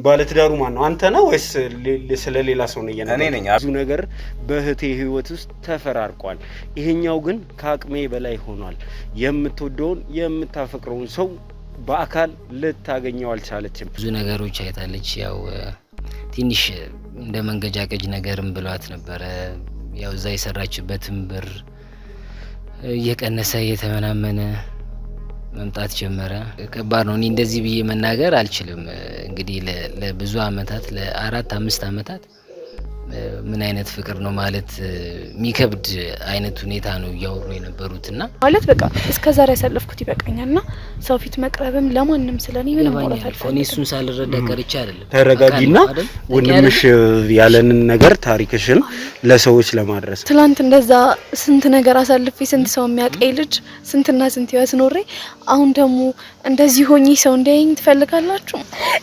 ባለትዳሩ ማን ነው? አንተ ነህ ወይስ ስለሌላ ሰው ነው? እኔ ነኝ። ብዙ ነገር በእህቴ ህይወት ውስጥ ተፈራርቋል። ይሄኛው ግን ከአቅሜ በላይ ሆኗል። የምትወደውን የምታፈቅረውን ሰው በአካል ልታገኘው አልቻለችም። ብዙ ነገሮች አይታለች። ያው ትንሽ እንደ መንገጃገጅ ነገርም ብሏት ነበረ። ያው እዛ የሰራችበትም ብር እየቀነሰ እየተመናመነ መምጣት ጀመረ። ከባድ ነው። እኔ እንደዚህ ብዬ መናገር አልችልም። እንግዲህ ለብዙ አመታት ለ4 5 አመታት ምን አይነት ፍቅር ነው ማለት የሚከብድ አይነት ሁኔታ ነው ያወሩ የነበሩትና ማለት በቃ እስከዛሬ ያሳለፍኩት ይበቃኛልና ሰው ፊት መቅረብም ለማንም ስለኔ ምንም ማውራት አልፈልግም። እኔ እሱን ሳልረዳ ቀርቼ አይደለም። ተረጋጊና ወንድምሽ ያለንን ነገር ታሪክሽን ለሰዎች ለማድረስ ትላንት እንደዛ ስንት ነገር አሳልፌ ስንት ሰው የሚያቀይ ልጅ ስንትና ስንት ህይወት ኖሬ አሁን ደግሞ እንደዚህ ሆኜ ሰው እንዲያየኝ ትፈልጋላችሁ?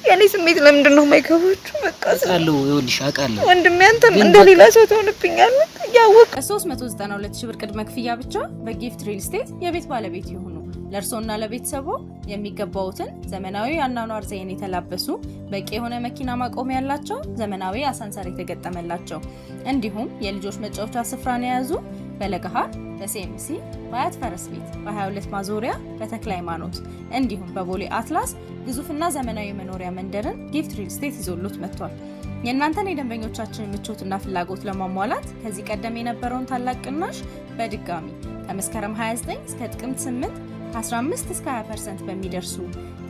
የኔ ስሜት ለምንድን ነው የማይገባችሁ? በቃ አውቃለሁ፣ ይኸውልሽ አውቃለሁ ወንድሜ አንተም እንደሌላ ሰው ትሆንብኛለህ። ያወቅ 392 ሺህ ብር ቅድመ ክፍያ ብቻ በጊፍት ሪል ስቴት የቤት ባለቤት ይሁኑ። ለእርሶና ለቤተሰቦ የሚገባውትን ዘመናዊ አኗኗር ዘይቤን የተላበሱ በቂ የሆነ መኪና ማቆሚያ ያላቸው ዘመናዊ አሳንሰር የተገጠመላቸው እንዲሁም የልጆች መጫወቻ ስፍራን የያዙ በለገሃር በሲኤምሲ በአያት ፈረስ ቤት በ22 ማዞሪያ በተክለ ሃይማኖት እንዲሁም በቦሌ አትላስ ግዙፍና ዘመናዊ መኖሪያ መንደርን ጊፍት ሪል ስቴት ይዞሎት መጥቷል። የእናንተን የደንበኞቻችንን ምቾትና ፍላጎት ለማሟላት ከዚህ ቀደም የነበረውን ታላቅ ቅናሽ በድጋሚ ከመስከረም 29 እስከ ጥቅምት 8 ከ15 እስከ 20% በሚደርሱ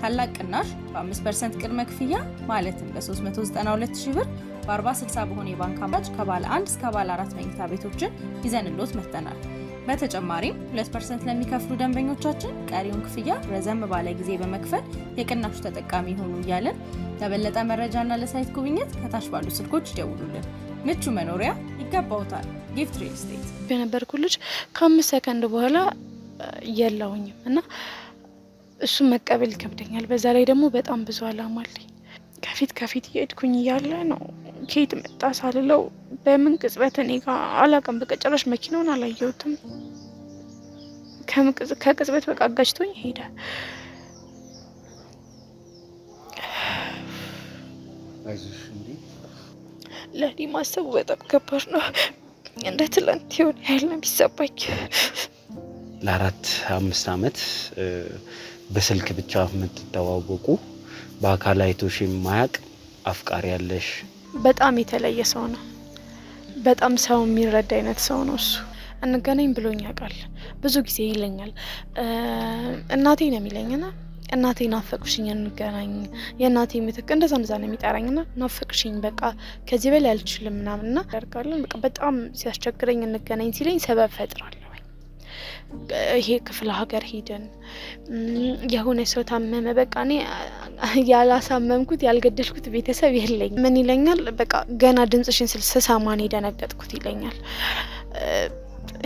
ታላቅ ቅናሽ በ5% ቅድመ ክፍያ ማለትም በ392 ሺህ ብር በ40/60 በሆነ የባንክ አማራጭ ከባለ 1 እስከ ባለ 4 መኝታ ቤቶችን ይዘንሎት መጥተናል። በተጨማሪም 2% ለሚከፍሉ ደንበኞቻችን ቀሪውን ክፍያ ረዘም ባለ ጊዜ በመክፈል የቅናሹ ተጠቃሚ ሆኑ እያለን ለበለጠ መረጃና ለሳይት ጉብኝት ከታች ባሉ ስልኮች ይደውሉልን። ምቹ መኖሪያ ይገባውታል። ጊፍት ሪል ስቴት በነበርኩ ልጅ ከ5 ሰከንድ በኋላ የለውኝም እና እሱን መቀበል ይከብደኛል። በዛ ላይ ደግሞ በጣም ብዙ አላማ አለኝ። ከፊት እየሄድኩኝ እያለ ነው ከየት መጣ ሳልለው በምን ቅጽበት እኔ ጋር አላውቅም። በቃ ጭራሽ መኪናውን አላየሁትም። ከቅጽበት በቃ አጋጭቶኝ ሄደ። ለእኔ ማሰቡ በጣም ከባድ ነው። እንደ ትላንት ይሆን ያህል ነው የሚሰማኝ። ለ4-5 አመት በስልክ ብቻ የምትተዋወቁ በአካል አይቶሽ የማያውቅ አፍቃሪ ያለሽ በጣም የተለየ ሰው ነው። በጣም ሰው የሚረዳ አይነት ሰው ነው እሱ። እንገናኝ ብሎኝ ያውቃል። ብዙ ጊዜ ይለኛል። እናቴ ነው የሚለኝና እናቴ ናፈቅሽኝ እንገናኝ፣ የእናቴ ምትክ እንደዛ ነው የሚጠራኝና ናፈቅሽኝ በቃ ከዚህ በላይ አልችልም ምናምንና ያርጋለን። በቃ በጣም ሲያስቸግረኝ እንገናኝ ሲለኝ ሰበብ ፈጥራለሁ። ይሄ ክፍለ ሀገር ሄደን የሆነ ሰው ታመመ፣ በቃ እኔ ያላሳመምኩት ያልገደልኩት ቤተሰብ የለኝ። ምን ይለኛል? በቃ ገና ድምጽሽን ስሰማ ነው የደነገጥኩት ይለኛል።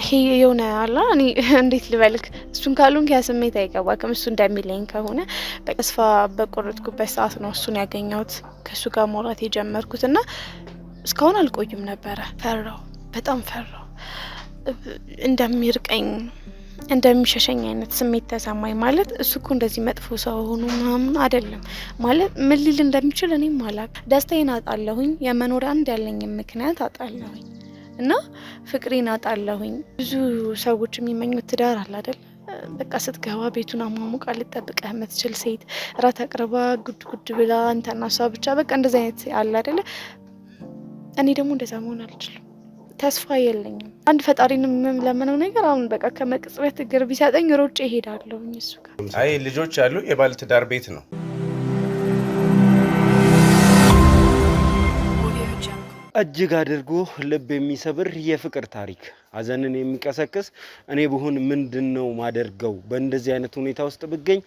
ይሄ የሆነ አላ እኔ እንዴት ልበልክ? እሱን ካሉን ከስሜት አይገባክም። እሱ እንደሚለኝ ከሆነ ተስፋ በቆረጥኩበት ሰዓት ነው እሱን ያገኘሁት፣ ከሱ ጋር ማውራት የጀመርኩትና እስካሁን አልቆይም ነበረ። ፈራው፣ በጣም ፈራው። እንደሚርቀኝ እንደሚሸሸኝ አይነት ስሜት ተሰማኝ። ማለት እሱ እኮ እንደዚህ መጥፎ ሰው ሆኖ ምናምን አይደለም ማለት ምን ሊል እንደሚችል እኔም አላውቅም። ደስታዬን አጣለሁኝ፣ የመኖር አንድ ያለኝ ምክንያት አጣለሁኝ እና ፍቅሬን አጣለሁኝ። ብዙ ሰዎች የሚመኙት ትዳር አለ አይደል? በቃ ስትገባ ቤቱን አሟሙቃ ልጠብቅህ የምትችል ሴት፣ ራት አቅርባ ጉድ ብላ አንተና እሷ ብቻ በቃ እንደዚህ አይነት አለ አይደል? እኔ ደግሞ እንደዛ መሆን አልችልም። ተስፋ የለኝም። አንድ ፈጣሪንም ለምነው ነገር አሁን በቃ ከመቅጽበት እግር ቢሰጠኝ ሮጬ እሄዳለሁ እሱ ጋር። አይ ልጆች ያሉ የባለ ትዳር ቤት ነው። እጅግ አድርጎ ልብ የሚሰብር የፍቅር ታሪክ፣ ሀዘንን የሚቀሰቅስ እኔ ብሆን ምንድነው ማደርገው፣ በእንደዚህ አይነት ሁኔታ ውስጥ ብገኝ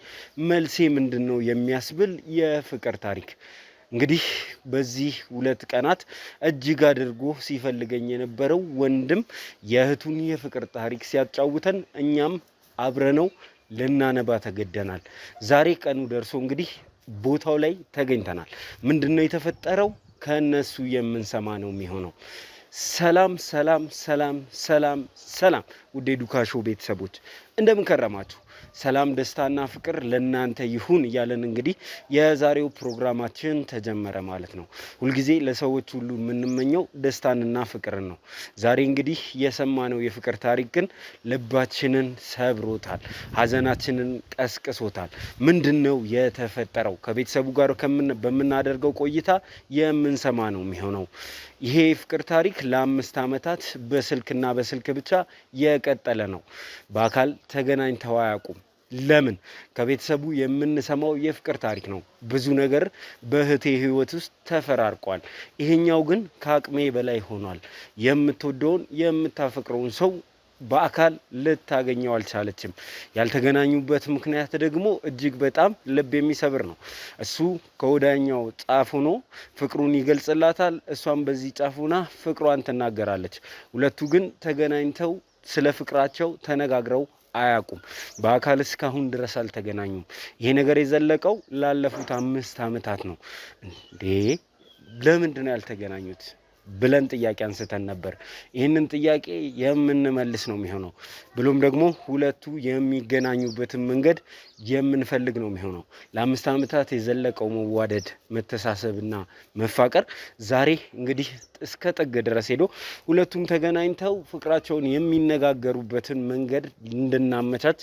መልሴ ምንድነው የሚያስብል የፍቅር ታሪክ። እንግዲህ በዚህ 2 ቀናት እጅግ አድርጎ ሲፈልገኝ የነበረው ወንድም የእህቱን የፍቅር ታሪክ ሲያጫውተን እኛም አብረነው ልናነባ ተገደናል። ዛሬ ቀኑ ደርሶ እንግዲህ ቦታው ላይ ተገኝተናል። ምንድነው የተፈጠረው? ከነሱ የምንሰማ ነው የሚሆነው። ሰላም ሰላም ሰላም ሰላም ሰላም ውዴ ዱካሾ ቤተሰቦች እንደምን ከረማችሁ? ሰላም ደስታና ፍቅር ለናንተ ይሁን እያለን እንግዲህ የዛሬው ፕሮግራማችን ተጀመረ ማለት ነው። ሁልጊዜ ለሰዎች ሁሉ የምንመኘው ደስታንና ፍቅርን ነው። ዛሬ እንግዲህ የሰማነው የፍቅር ታሪክ ግን ልባችንን ሰብሮታል፣ ሀዘናችንን ቀስቅሶታል። ምንድነው የተፈጠረው? ከቤተሰቡ ጋር በምናደርገው ቆይታ የምንሰማ ነው የሚሆነው። ይሄ የፍቅር ታሪክ ለ5 ዓመታት በስልክና በስልክ ብቻ የቀጠለ ነው። በአካል ተገናኝተው አያውቁም። ለምን? ከቤተሰቡ የምንሰማው የፍቅር ታሪክ ነው። ብዙ ነገር በእህቴ ህይወት ውስጥ ተፈራርቋል። ይሄኛው ግን ከአቅሜ በላይ ሆኗል። የምትወደውን የምታፈቅረውን ሰው በአካል ልታገኘው አልቻለችም። ያልተገናኙበት ምክንያት ደግሞ እጅግ በጣም ልብ የሚሰብር ነው። እሱ ከወዳኛው ጫፍ ሆኖ ፍቅሩን ይገልጽላታል፣ እሷም በዚህ ጫፍ ሆና ፍቅሯን ትናገራለች። ሁለቱ ግን ተገናኝተው ስለ ፍቅራቸው ተነጋግረው አያውቁም። በአካል እስካሁን ድረስ አልተገናኙም። ይሄ ነገር የዘለቀው ላለፉት 5 ዓመታት ነው። እንዴ ለምንድን ነው ያልተገናኙት ብለን ጥያቄ አንስተን ነበር። ይህንን ጥያቄ የምንመልስ ነው የሚሆነው። ብሎም ደግሞ ሁለቱ የሚገናኙበትን መንገድ የምንፈልግ ነው የሚሆነው። ለ5 ዓመታት የዘለቀው መዋደድ፣ መተሳሰብና መፋቀር ዛሬ እንግዲህ እስከ ጥግ ድረስ ሄዶ ሁለቱም ተገናኝተው ፍቅራቸውን የሚነጋገሩበትን መንገድ እንድናመቻች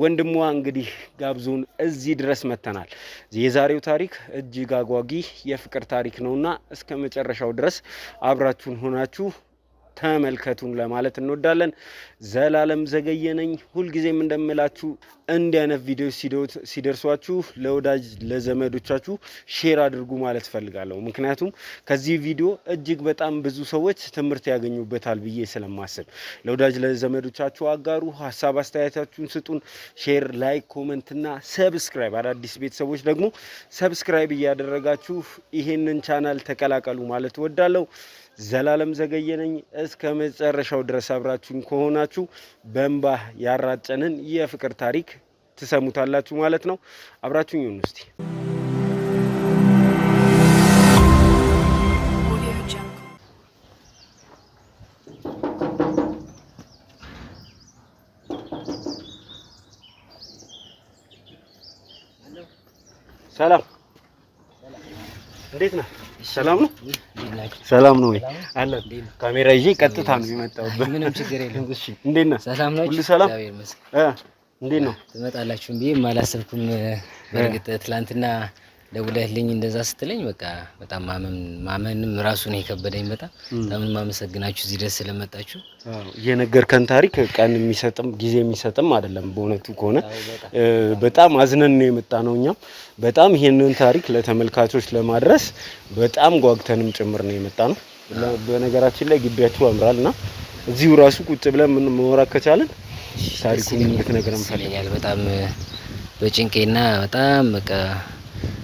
ወንድሟ እንግዲህ ጋብዞን እዚህ ድረስ መተናል። የዛሬው ታሪክ እጅግ አጓጊ የፍቅር ታሪክ ነውና እስከ መጨረሻው ድረስ አብራችሁን ሆናችሁ ተመልከቱን ለማለት እንወዳለን። ዘላለም ዘገየ ነኝ። ሁልጊዜም እንደምላችሁ እንዲህ አይነት ቪዲዮ ሲደርሷችሁ ለወዳጅ ለዘመዶቻችሁ ሼር አድርጉ ማለት ፈልጋለሁ። ምክንያቱም ከዚህ ቪዲዮ እጅግ በጣም ብዙ ሰዎች ትምህርት ያገኙበታል ብዬ ስለማስብ ለወዳጅ ለዘመዶቻችሁ አጋሩ። ሀሳብ አስተያየታችሁን ስጡን። ሼር፣ ላይክ፣ ኮመንት እና ሰብስክራይብ፣ አዳዲስ ቤተሰቦች ደግሞ ሰብስክራይብ እያደረጋችሁ ይሄንን ቻናል ተቀላቀሉ ማለት እወዳለሁ። ዘላለም ዘገየ ነኝ። እስከ መጨረሻው ድረስ አብራችሁን ከሆናችሁ በእንባ ያራጨንን የፍቅር ታሪክ ትሰሙታላችሁ ማለት ነው። አብራችሁን ይሁኑ እስቲ። ሰላም፣ እንዴት ነህ? ሰላም ነው? ሰላም ነው ወይ? አለ ካሜራ ይዤ ቀጥታ ነው የመጣሁት። ምንም ችግር የለም። እሺ፣ እንዴት ነህ? ሰላም ነው? ሁሉ ሰላም? እንዴት ነው? ትመጣላችሁ ብዬ አላሰብኩም። በእርግጥ ትላንትና ደውለህልኝ እንደዛ ስትለኝ በቃ በጣም ማመንም ራሱ ነው የከበደኝ። በጣም ማመሰግናችሁ እዚህ ድረስ ስለመጣችሁ። የነገርከን ታሪክ ቀን የሚሰጥም ጊዜ የሚሰጥም አይደለም። በእውነቱ ከሆነ በጣም አዝነን ነው የመጣ ነው። እኛም በጣም ይሄንን ታሪክ ለተመልካቾች ለማድረስ በጣም ጓግተንም ጭምር ነው የመጣ ነው። በነገራችን ላይ ግቢያችሁ ያምራልና እዚሁ ራሱ ቁጭ ብለን ምን ማውራት ከቻለን ታሪኩን እንድትነግረን ፈልጋለሁ። በጣም በጭንቄና በጣም በቃ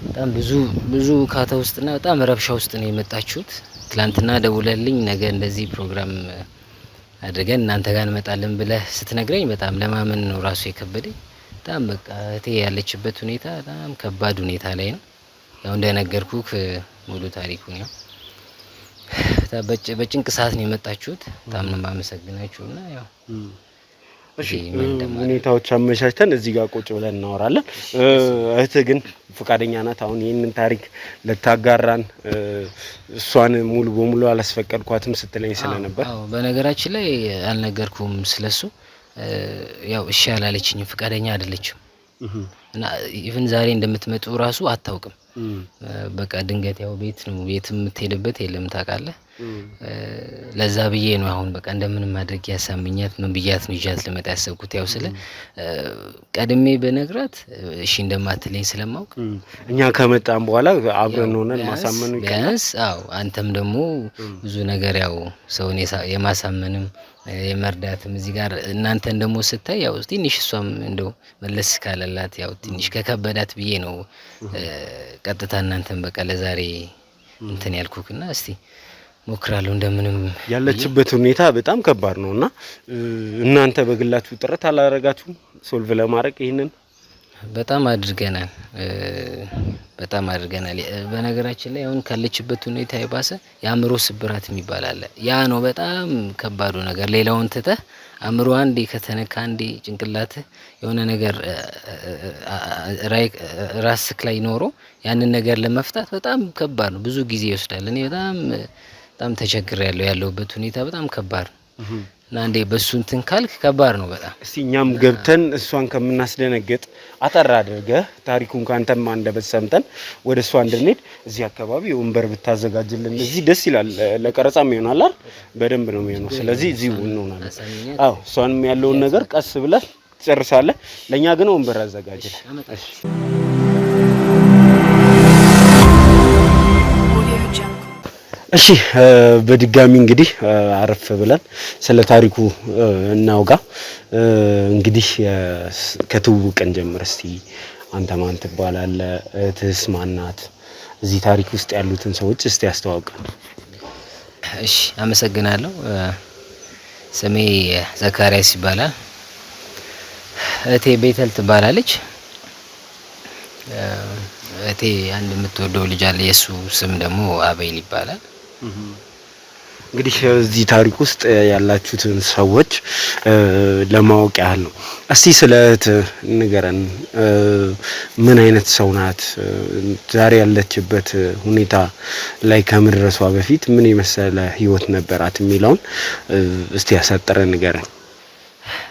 በጣም ብዙ ካታ ውስጥና በጣም ረብሻ ውስጥ ነው የመጣችሁት። ትላንትና ደውለልኝ ነገ እንደዚህ ፕሮግራም አድርገን እናንተ ጋር እንመጣለን ብለህ ስትነግረኝ በጣም ለማመን ነው ራሱ የከበደኝ። በጣም በቃ እቴ ያለችበት ሁኔታ በጣም ከባድ ሁኔታ ላይ ነው። ያው እንደነገርኩህ ሙሉ ታሪኩን ያው በጭንቅ ሰዓት ነው የመጣችሁት። በጣም ነው የማመሰግናችሁና ያው እሺ ሁኔታዎች አመቻችተን እዚህ ጋር ቁጭ ብለን እናወራለን። እህት ግን ፈቃደኛ ናት አሁን ይሄንን ታሪክ ልታጋራን? እሷን ሙሉ በሙሉ አላስፈቀድኳትም ስትለኝ ስለነበር። አዎ በነገራችን ላይ አልነገርኩም ስለሱ። ያው እሺ አላለችኝም፣ ፈቃደኛ አይደለችም እና ኢቭን ዛሬ እንደምትመጡ ራሱ አታውቅም። በቃ ድንገት ያው ቤት ነው የምትሄድበት የለም ታውቃለህ። ለዛ ብዬ ነው አሁን በቃ እንደምንም ማድረግ ያሳምኛት ምን ብያት ነው ይዣት ልመጣ ያሰብኩት። ያው ስለ ቀድሜ በነግራት እሺ እንደማትለኝ ስለማውቅ እኛ ከመጣን በኋላ አብረን ሆነን ማሳመኑ ይቀናል። አዎ አንተም ደግሞ ብዙ ነገር ያው ሰውን የማሳመንም የመርዳትም እዚህ ጋር እናንተን ደግሞ ስታይ ያው ትንሽ እሷም እንደው መለስ ካለላት ያው ትንሽ ከከበዳት ብዬ ነው ቀጥታ እናንተን በቃ ለዛሬ እንትን ያልኩክና እስቲ ሞክራለሁ እንደምንም። ያለችበት ሁኔታ በጣም ከባድ ነውና እናንተ በግላችሁ ጥረት አላረጋችሁም ሶልቭ ለማድረግ ይሄንን? በጣም አድርገናል በጣም አድርገናል። በነገራችን ላይ አሁን ካለችበት ሁኔታ የባሰ የአእምሮ ስብራት የሚባል አለ። ያ ነው በጣም ከባዱ ነገር። ሌላውን ትተህ አእምሮ አንዴ ከተነካ አንዴ ጭንቅላትህ የሆነ ነገር ራስክ ላይ ኖሮ ያንን ነገር ለመፍታት በጣም ከባድ ነው። ብዙ ጊዜ ይወስዳል። እኔ በጣም ተቸግሬያለሁ። ያለሁበት ሁኔታ በጣም ከባድ ነው። እና አንዴ በሱ እንትን ካልክ ከባድ ነው በጣም። እስቲ እኛም ገብተን እሷን ከምናስደነግጥ አጠር አድርገህ ታሪኩን ካንተም አንደበት ሰምተን ወደ እሷ እንድንሄድ እዚህ አካባቢ ወንበር ብታዘጋጅልን እዚህ ደስ ይላል። ለቀረጻም ይሆናል አይደል? በደንብ ነው የሚሆነው። ስለዚህ እዚህ እንሆናለን። አዎ እሷንም ያለውን ነገር ቀስ ብለህ ትጨርሳለህ። ለኛ ግን ወንበር አዘጋጅል። እሺ እሺ በድጋሚ እንግዲህ አረፍ ብለን ስለ ታሪኩ እናውጋ። እንግዲህ ከትውውቅን ጀምር እስቲ አንተ ማን ትባላለህ? እህትስ ማን ናት? እዚህ ታሪክ ውስጥ ያሉትን ሰዎች እስቲ አስተዋውቀን። እሺ አመሰግናለሁ። ስሜ ዘካሪያስ ይባላል። እህቴ ቤተል ትባላለች። እህቴ አንድ የምትወደው ልጅ አለ። የሱ ስም ደግሞ አቤል ይባላል። እንግዲህ እዚህ ታሪክ ውስጥ ያላችሁትን ሰዎች ለማወቅ ያህል ነው። እስቲ ስለ እህት ንገረን። ምን አይነት ሰው ናት? ዛሬ ያለችበት ሁኔታ ላይ ከመድረሷ በፊት ምን የመሰለ ህይወት ነበራት የሚለውን እስቲ ያሳጥረን ንገረን።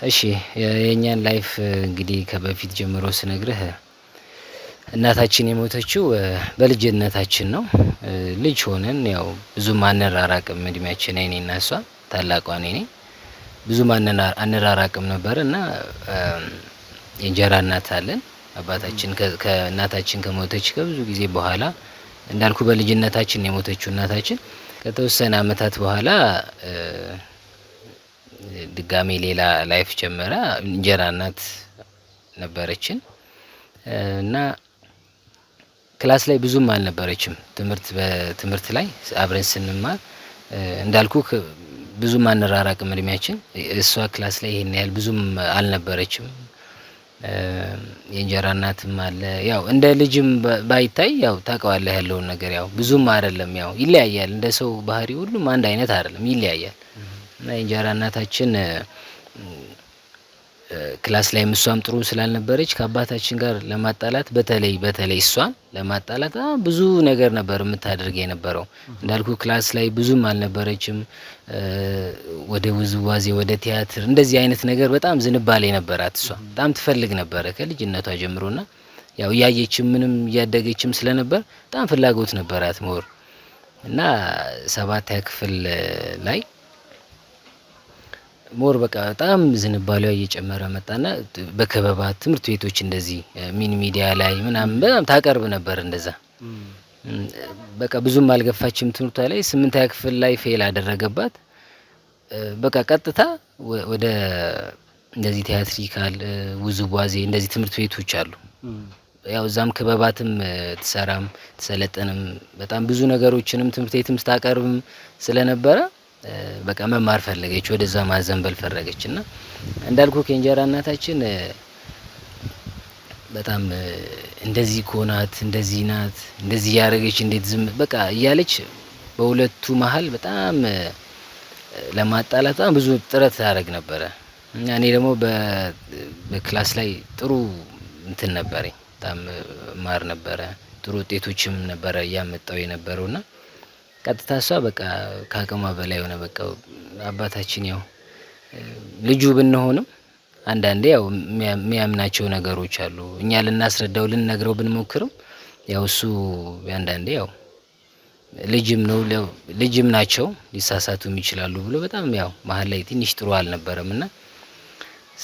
እሺ የኛን ላይፍ እንግዲህ ከበፊት ጀምሮ ስነግርህ እናታችን የሞተችው በልጅነታችን ነው። ልጅ ሆነን ያው ብዙም አንራራቅም። እድሜያችን እኔና እሷ ታላቋ እኔ ነኝ። ብዙም አንራራቅም ነበር እና የእንጀራ እናት አለን። አባታችን ከእናታችን ከሞተች ከብዙ ጊዜ በኋላ እንዳልኩ በልጅነታችን የሞተችው እናታችን ከተወሰነ አመታት በኋላ ድጋሜ ሌላ ላይፍ ጀመረ። እንጀራ እናት ነበረችን እና ክላስ ላይ ብዙም አልነበረችም። በትምህርት ላይ አብረን ስንማር እንዳልኩ ብዙም አንራራቅም እድሜያችን። እሷ ክላስ ላይ ይሄን ያህል ብዙም አልነበረችም። የእንጀራ እናትም አለ። ያው እንደ ልጅም ባይታይ ያው ታውቀዋለህ ያለውን ነገር ያው ብዙም አይደለም። ያው ይለያያል። እንደ ሰው ባህሪ ሁሉም አንድ አይነት አይደለም፣ ይለያያል። እና የእንጀራ እናታችን ክላስ ላይ እሷም ጥሩ ስላልነበረች ከአባታችን ጋር ለማጣላት በተለይ እሷን ለማጣላት ብዙ ነገር ነበር የምታደርግ የነበረው። እንዳልኩ ክላስ ላይ ብዙም አልነበረችም። ወደ ውዝዋዜ፣ ወደ ቲያትር እንደዚህ አይነት ነገር በጣም ዝንባሌ ነበራት። እሷ በጣም ትፈልግ ነበረ ከልጅነቷ ጀምሮና ያው እያየችም ምንም እያደገችም ስለነበር በጣም ፍላጎት ነበራት ሞር እና 7ኛ ክፍል ላይ ሞር በቃ በጣም ዝንባሌዋ እየጨመረ መጣና በከበባት ትምህርት ቤቶች እንደዚህ ሚኒ ሚዲያ ላይ ምናምን በጣም ታቀርብ ነበር። እንደዛ በቃ ብዙም አልገፋችም ትምህርቷ ላይ። 8ኛ ክፍል ላይ ፌል አደረገባት። በቃ ቀጥታ ወደ እንደዚህ ቲያትሪካል ውዝዋዜ እንደዚህ ትምህርት ቤቶች አሉ። ያው እዛም ክበባትም ትሰራም ትሰለጥንም በጣም ብዙ ነገሮችንም ትምህርት ቤትም ታቀርብም ስለነበረ በቃ መማር ፈለገች። ወደዛ ማዘንበል ፈለገችና እንዳልኩ ከእንጀራ እናታችን በጣም እንደዚህ ኮናት፣ እንደዚህ ናት፣ እንደዚህ ያረገች፣ እንዴት ዝም በቃ እያለች በሁለቱ መሀል በጣም ለማጣላት በጣም ብዙ ጥረት ታደርግ ነበረ። እኔ ደግሞ በክላስ ላይ ጥሩ እንትን ነበረኝ። በጣም ማር ነበረ። ጥሩ ውጤቶችም ነበረ እያመጣው የነበረውና ቀጥታ እሷ በቃ ከአቅሟ በላይ ሆነ። በቃ አባታችን ያው ልጁ ብንሆንም አንዳንዴ ያው የሚያምናቸው ነገሮች አሉ። እኛ ልናስረዳው ልንነግረው ብንሞክርም ያው እሱ አንዳንዴ ያው ልጅም ናቸው ሊሳሳቱም ይችላሉ ብሎ በጣም ያው መሀል ላይ ትንሽ ጥሩ አልነበረምና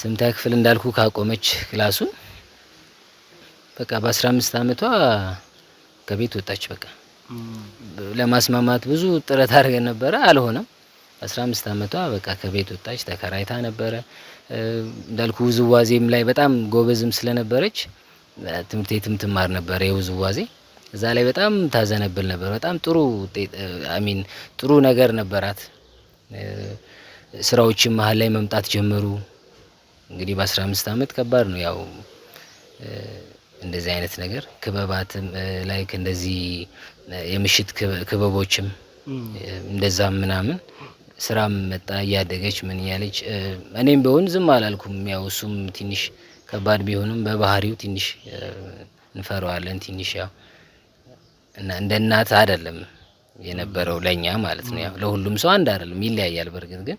8ኛ ክፍል እንዳልኩ ካቆመች ክላሱን በቃ በ15 አመቷ ከቤት ወጣች። በቃ ለማስማማት ብዙ ጥረት አድርገን ነበረ፣ አልሆነም። 15 አመቷ በቃ ከቤት ወጣች። ተከራይታ ነበረ። እንዳልኩ ውዝዋዜም ላይ በጣም ጎበዝም ስለነበረች ትምህርት ቤትም ትማር ነበር የውዝዋዜ። እዛ ላይ በጣም ታዘነብል ነበር። በጣም ጥሩ ጥሩ ነገር ነበራት። ስራዎችም መሀል ላይ መምጣት ጀመሩ። እንግዲህ በ15 አመት ከባድ ነው ያው እንደዚህ አይነት ነገር ክበባትም ላይክ እንደዚህ የምሽት ክበቦችም እንደዛም ምናምን ስራም መጣ እያደገች ምን ያለች እኔም ቢሆን ዝም አላልኩም። ያው እሱም ትንሽ ከባድ ቢሆንም በባህሪው ትንሽ እንፈራዋለን ትንሽ ያው እና እንደ እናት አይደለም የነበረው ለኛ ማለት ነው። ያው ለሁሉም ሰው አንድ አይደለም ይለያያል። በርግጥ ግን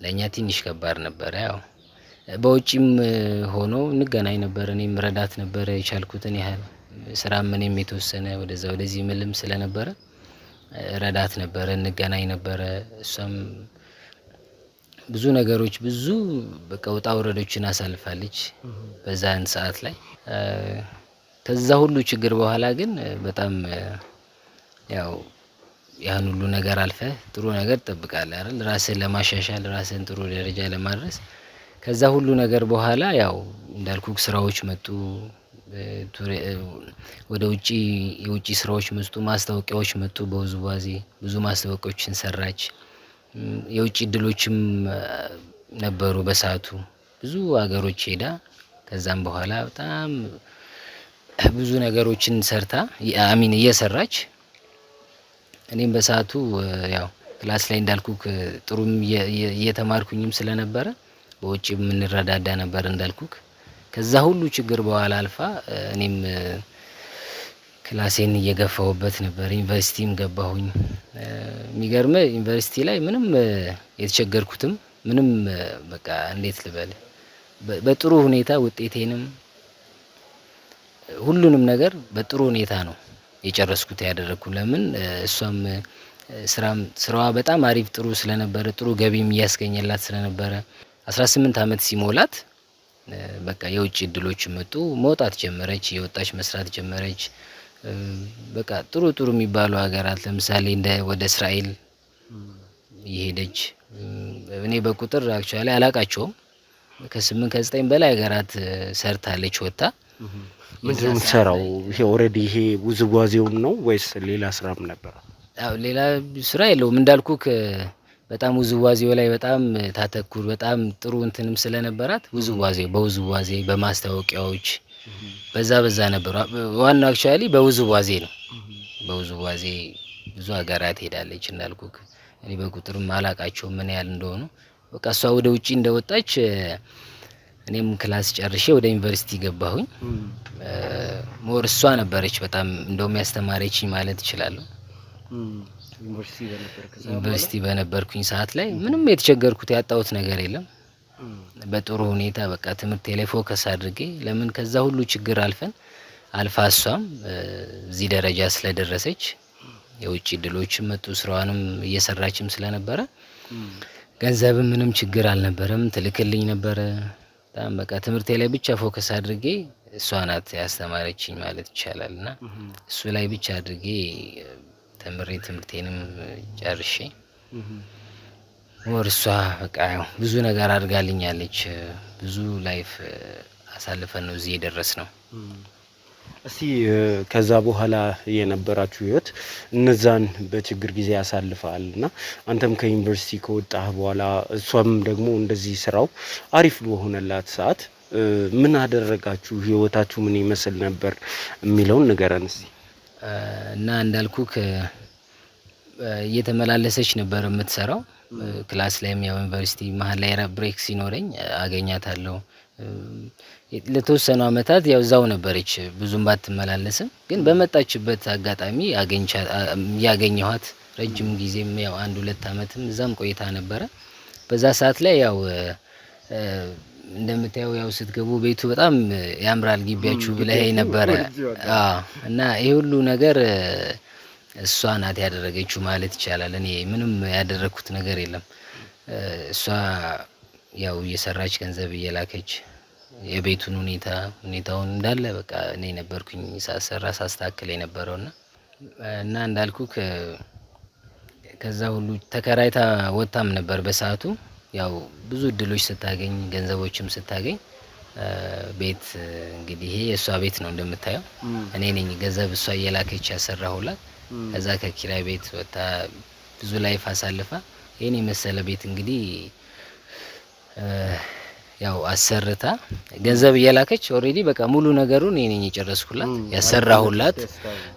ለኛ ትንሽ ከባድ ነበር። ያው በውጪም ሆኖ እንገናኝ ነበር። እኔም ረዳት ነበር የቻልኩትን ያህል ስራም እኔም የተወሰነ ወደዚህ ምልም ስለነበረ ረዳት ነበር፣ እንገናኝ ነበር። እሷም ብዙ ነገሮች ብዙ በቃ ውጣ ውረዶችን አሳልፋለች በዛን ሰዓት ላይ። ከዛ ሁሉ ችግር በኋላ ግን በጣም ያው ያን ሁሉ ነገር አልፈ ጥሩ ነገር ትጠብቃለህ አይደል? ራስህን ለማሻሻል ራስህን ጥሩ ደረጃ ለማድረስ ከዛ ሁሉ ነገር በኋላ ያው እንዳልኩክ ስራዎች መጡ። ወደ ውጪ የውጪ ስራዎች መጡ፣ ማስታወቂያዎች መጡ። በውዝዋዜ ብዙ ማስታወቂያዎችን ሰራች። የውጪ እድሎችም ነበሩ በሰዓቱ ብዙ ሀገሮች ሄዳ ከዛም በኋላ በጣም ብዙ ነገሮችን ሰርታ እየሰራች እኔም በሰዓቱ ያው ክላስ ላይ እንዳልኩክ ጥሩም እየተማርኩኝም ስለነበረ በውጪ የምንረዳዳ ነበር እንዳልኩክ። ከዛ ሁሉ ችግር በኋላ አልፋ እኔም ክላሴን እየገፋሁበት ነበር። ዩኒቨርሲቲም ገባሁኝ። የሚገርም ዩኒቨርሲቲ ላይ ምንም የተቸገርኩትም ምንም በቃ እንዴት ልበል በጥሩ ሁኔታ ውጤቴንም ሁሉንም ነገር በጥሩ ሁኔታ ነው የጨረስኩት ያደረኩ። ለምን እሷም ስራዋ በጣም አሪፍ ጥሩ ስለነበረ ጥሩ ገቢም እያስገኘላት ስለነበረ 18 አመት ሲሞላት በቃ የውጭ እድሎች መጡ። መውጣት ጀመረች፣ የወጣች መስራት ጀመረች። በቃ ጥሩ የሚባሉ ሀገራት ለምሳሌ እንደ ወደ እስራኤል ይሄደች። እኔ በቁጥር አክቹአሊ አላቃቸውም ከ8 ከ9 በላይ ሀገራት ሰርታለች ወጣ። ምንድነው የምትሰራው? ይሄ ኦሬዲ ይሄ ውዝዋዜውን ነው ወይስ ሌላ ስራም ነበር? አው ሌላ ስራ የለውም እንዳልኩክ በጣም ውዝዋዜው ላይ በጣም ታተኩር በጣም ጥሩ እንትንም ስለነበራት በውዝዋዜ በማስታወቂያዎች በዛ ነበር ዋናው አክቹአሊ በውዝዋዜ ነው። በውዝዋዜ ብዙ ሀገራት ሄዳለች እንዳልኩክ። እኔ በቁጥርም አላቃቸው ምን ያህል እንደሆኑ። በቃ እሷ ወደ ውጪ እንደወጣች እኔም ክላስ ጨርሼ ወደ ዩኒቨርሲቲ ገባሁኝ። ሞር እሷ ነበረች በጣም እንደውም ያስተማረችኝ ማለት እችላለሁ። ዩኒቨርሲቲ በነበርኩኝ ሰዓት ላይ ምንም የተቸገርኩት ያጣሁት ነገር የለም። በጥሩ ሁኔታ በቃ ትምህርቴ ላይ ፎከስ አድርጌ ለምን ከዛ ሁሉ ችግር አልፋ እሷም እዚህ ደረጃ ስለደረሰች የውጪ እድሎችም መጡ። ስራዋንም እየሰራችም ስለነበረ ገንዘብም ምንም ችግር አልነበረም፣ ትልክልኝ ነበረ። በጣም በቃ ትምህርቴ ላይ ብቻ ፎከስ አድርጌ እሷ ናት ያስተማረችኝ ማለት ይቻላልና እሱ ላይ ብቻ አድርጌ ተምሬ ትምህርቴንም ጨርሼ ወርሷ በቃ ብዙ ነገር አድርጋልኛለች። ብዙ ላይፍ አሳልፈን ነው እዚህ የደረስነው። እስቲ ከዛ በኋላ የነበራችሁ ህይወት እነዛን በችግር ጊዜ ያሳልፋልና አንተም ከዩኒቨርሲቲ ከወጣህ በኋላ እሷም ደግሞ እንደዚህ ስራው አሪፍ በሆነላት ሰዓት ምን አደረጋችሁ? ህይወታችሁ ምን ይመስል ነበር የሚለውን ንገረን እስቲ። እና እንዳልኩክ እየተመላለሰች ነበር የምትሰራው። ክላስ ላይም ያው ዩኒቨርሲቲ መሃል ላይ ብሬክ ሲኖረኝ አገኛታለሁ። ለተወሰኑ አመታት ያው እዛው ነበረች ብዙም ባትመላለስም፣ ግን በመጣችበት አጋጣሚ ያገኘኋት ረጅም ጊዜም ያው 1-2 አመትም እዛም ቆይታ ነበረ። በዛ ሰዓት ላይ ያው እንደምታየው ያው ስትገቡ ቤቱ በጣም ያምራል ግቢያችሁ ብለኸኝ ነበረ። እና ይሄ ሁሉ ነገር እሷ ናት ያደረገችው ማለት ይቻላል። እኔ ምንም ያደረኩት ነገር የለም። እሷ ያው እየሰራች ገንዘብ እየላከች የቤቱን ሁኔታውን እንዳለ በቃ እኔ ነበርኩኝ ሳስተካክል የነበረውና እና እንዳልኩክ ከዛ ሁሉ ተከራይታ ወጣም ነበር በሰዓቱ። ያው ብዙ እድሎች ስታገኝ ገንዘቦችም ስታገኝ ቤት እንግዲህ ይሄ የሷ ቤት ነው እንደምታየው። እኔ ነኝ ገንዘብ እሷ እየላከች ያሰራሁላት። ከዛ ከኪራይ ቤት ወጣ ብዙ ላይፍ አሳልፋ ይሄን የመሰለ ቤት እንግዲህ ያው አሰርታ ገንዘብ እየላከች ኦሬዲ በቃ ሙሉ ነገሩን እኔ ነኝ የጨረስኩላት ያሰራሁላት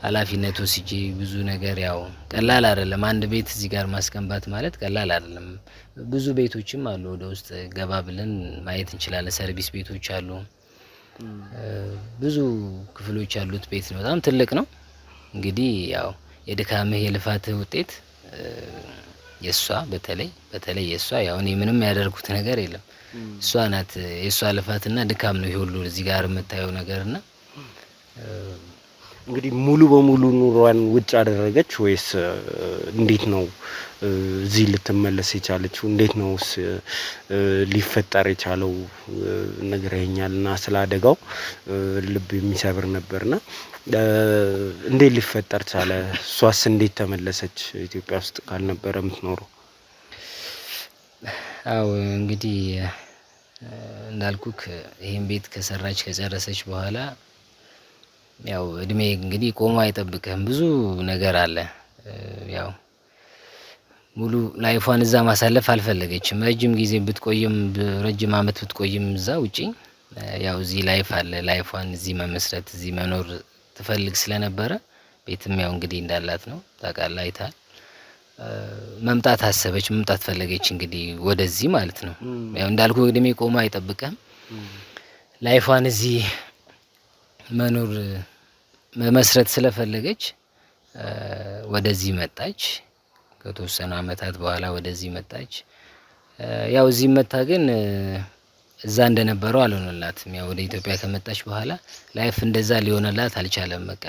ኃላፊነት ወስጄ ብዙ ነገር ያው ቀላል አይደለም። አንድ ቤት እዚህ ጋር ማስገንባት ማለት ቀላል አይደለም። ብዙ ቤቶችም አሉ ወደ ውስጥ ገባ ብለን ማየት እንችላለን። ሰርቪስ ቤቶች አሉ። ብዙ ክፍሎች ያሉት ቤት ነው። በጣም ትልቅ ነው። እንግዲህ ያው የድካምህ የልፋትህ ውጤት የሷ በተለይ የሷ ያው እኔ ምንም ያደርኩት ነገር የለም። እሷ ናት የሷ ልፋትና ድካም ነው ይሁሉ እዚህ ጋር የምታየው ነገርና እንግዲህ ሙሉ በሙሉ ኑሯን ውጭ አደረገች ወይስ እንዴት ነው እዚህ ልትመለስ የቻለችው? እንዴት ነው ሊፈጠር የቻለው ነገር ይኛልና ስላደጋው ልብ የሚሰብር ነበርና እንዴት ሊፈጠር ቻለ? እሷስ እንዴት ተመለሰች? ኢትዮጵያ ውስጥ ካልነበረ የምትኖረው? አው እንግዲህ እንዳልኩክ ይሄን ቤት ከሰራች ከጨረሰች በኋላ ያው እድሜ እንግዲህ ቆሞ አይጠብቅም። ብዙ ነገር አለ። ያው ሙሉ ላይፏን እዛ ማሳለፍ አልፈለገችም። ረጅም ጊዜ ብትቆይም ረጅም አመት ብትቆይም እዛ ውጪ ያው እዚህ ላይፍ አለ። ላይፏን እዚህ መመስረት እዚህ መኖር ትፈልግ ስለነበረ ቤትም ያው እንግዲህ እንዳላት ነው ታውቃለህ፣ አይታል። መምጣት አሰበች፣ መምጣት ፈለገች እንግዲህ ወደዚህ ማለት ነው። ያው እንዳልኩ እድሜ ቆሞ አይጠብቅም። ላይፏን እዚህ መኖር መመስረት ስለፈለገች ወደዚህ መጣች። ከተወሰኑ አመታት በኋላ ወደዚህ መጣች። ያው እዚህ መጣ ግን እዛ እንደነበረው አልሆነላትም። ያው ወደ ኢትዮጵያ ከመጣች በኋላ ላይፍ እንደዛ ሊሆነላት አልቻለም። በቃ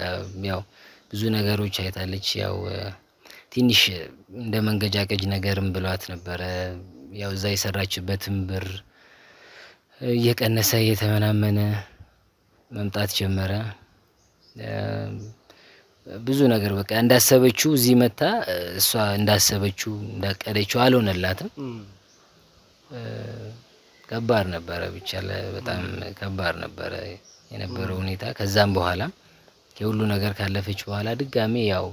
ያው ብዙ ነገሮች አይታለች። ያው ትንሽ እንደ መንገጃገጅ ነገርም ብሏት ነበረ። ያው እዛ የሰራችበትም ብር እየቀነሰ እየተመናመነ መምጣት ጀመረ። ብዙ ነገር በቃ እንዳሰበችው እዚህ መጣ እሷ እንዳሰበችው እንዳቀደችው አልሆነላትም። ከባድ ነበረ፣ ብቻ በጣም ከባድ ነበረ የነበረው ሁኔታ። ከዛም በኋላ የሁሉ ነገር ካለፈች በኋላ ድጋሜ ያው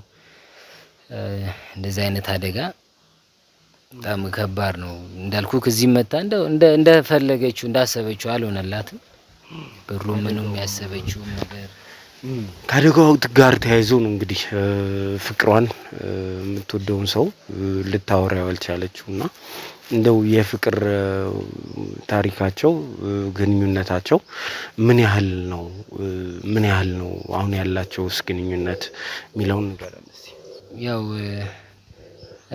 እንደዚህ አይነት አደጋ በጣም ከባድ ነው። እንዳልኩ ከዚህ መጣ እንደፈለገችው እንዳሰበችው አልሆነላትም። ብሩ ምንም ያሰበችው ነገር ከአደጋው ጋር ተያይዞ ነው እንግዲህ ፍቅሯን የምትወደውን ሰው ልታወራው ያልቻለችውና እንደው የፍቅር ታሪካቸው ግንኙነታቸው ምን ያህል ነው አሁን ያላቸውስ ግንኙነት የሚለውን ነገር እስቲ። ያው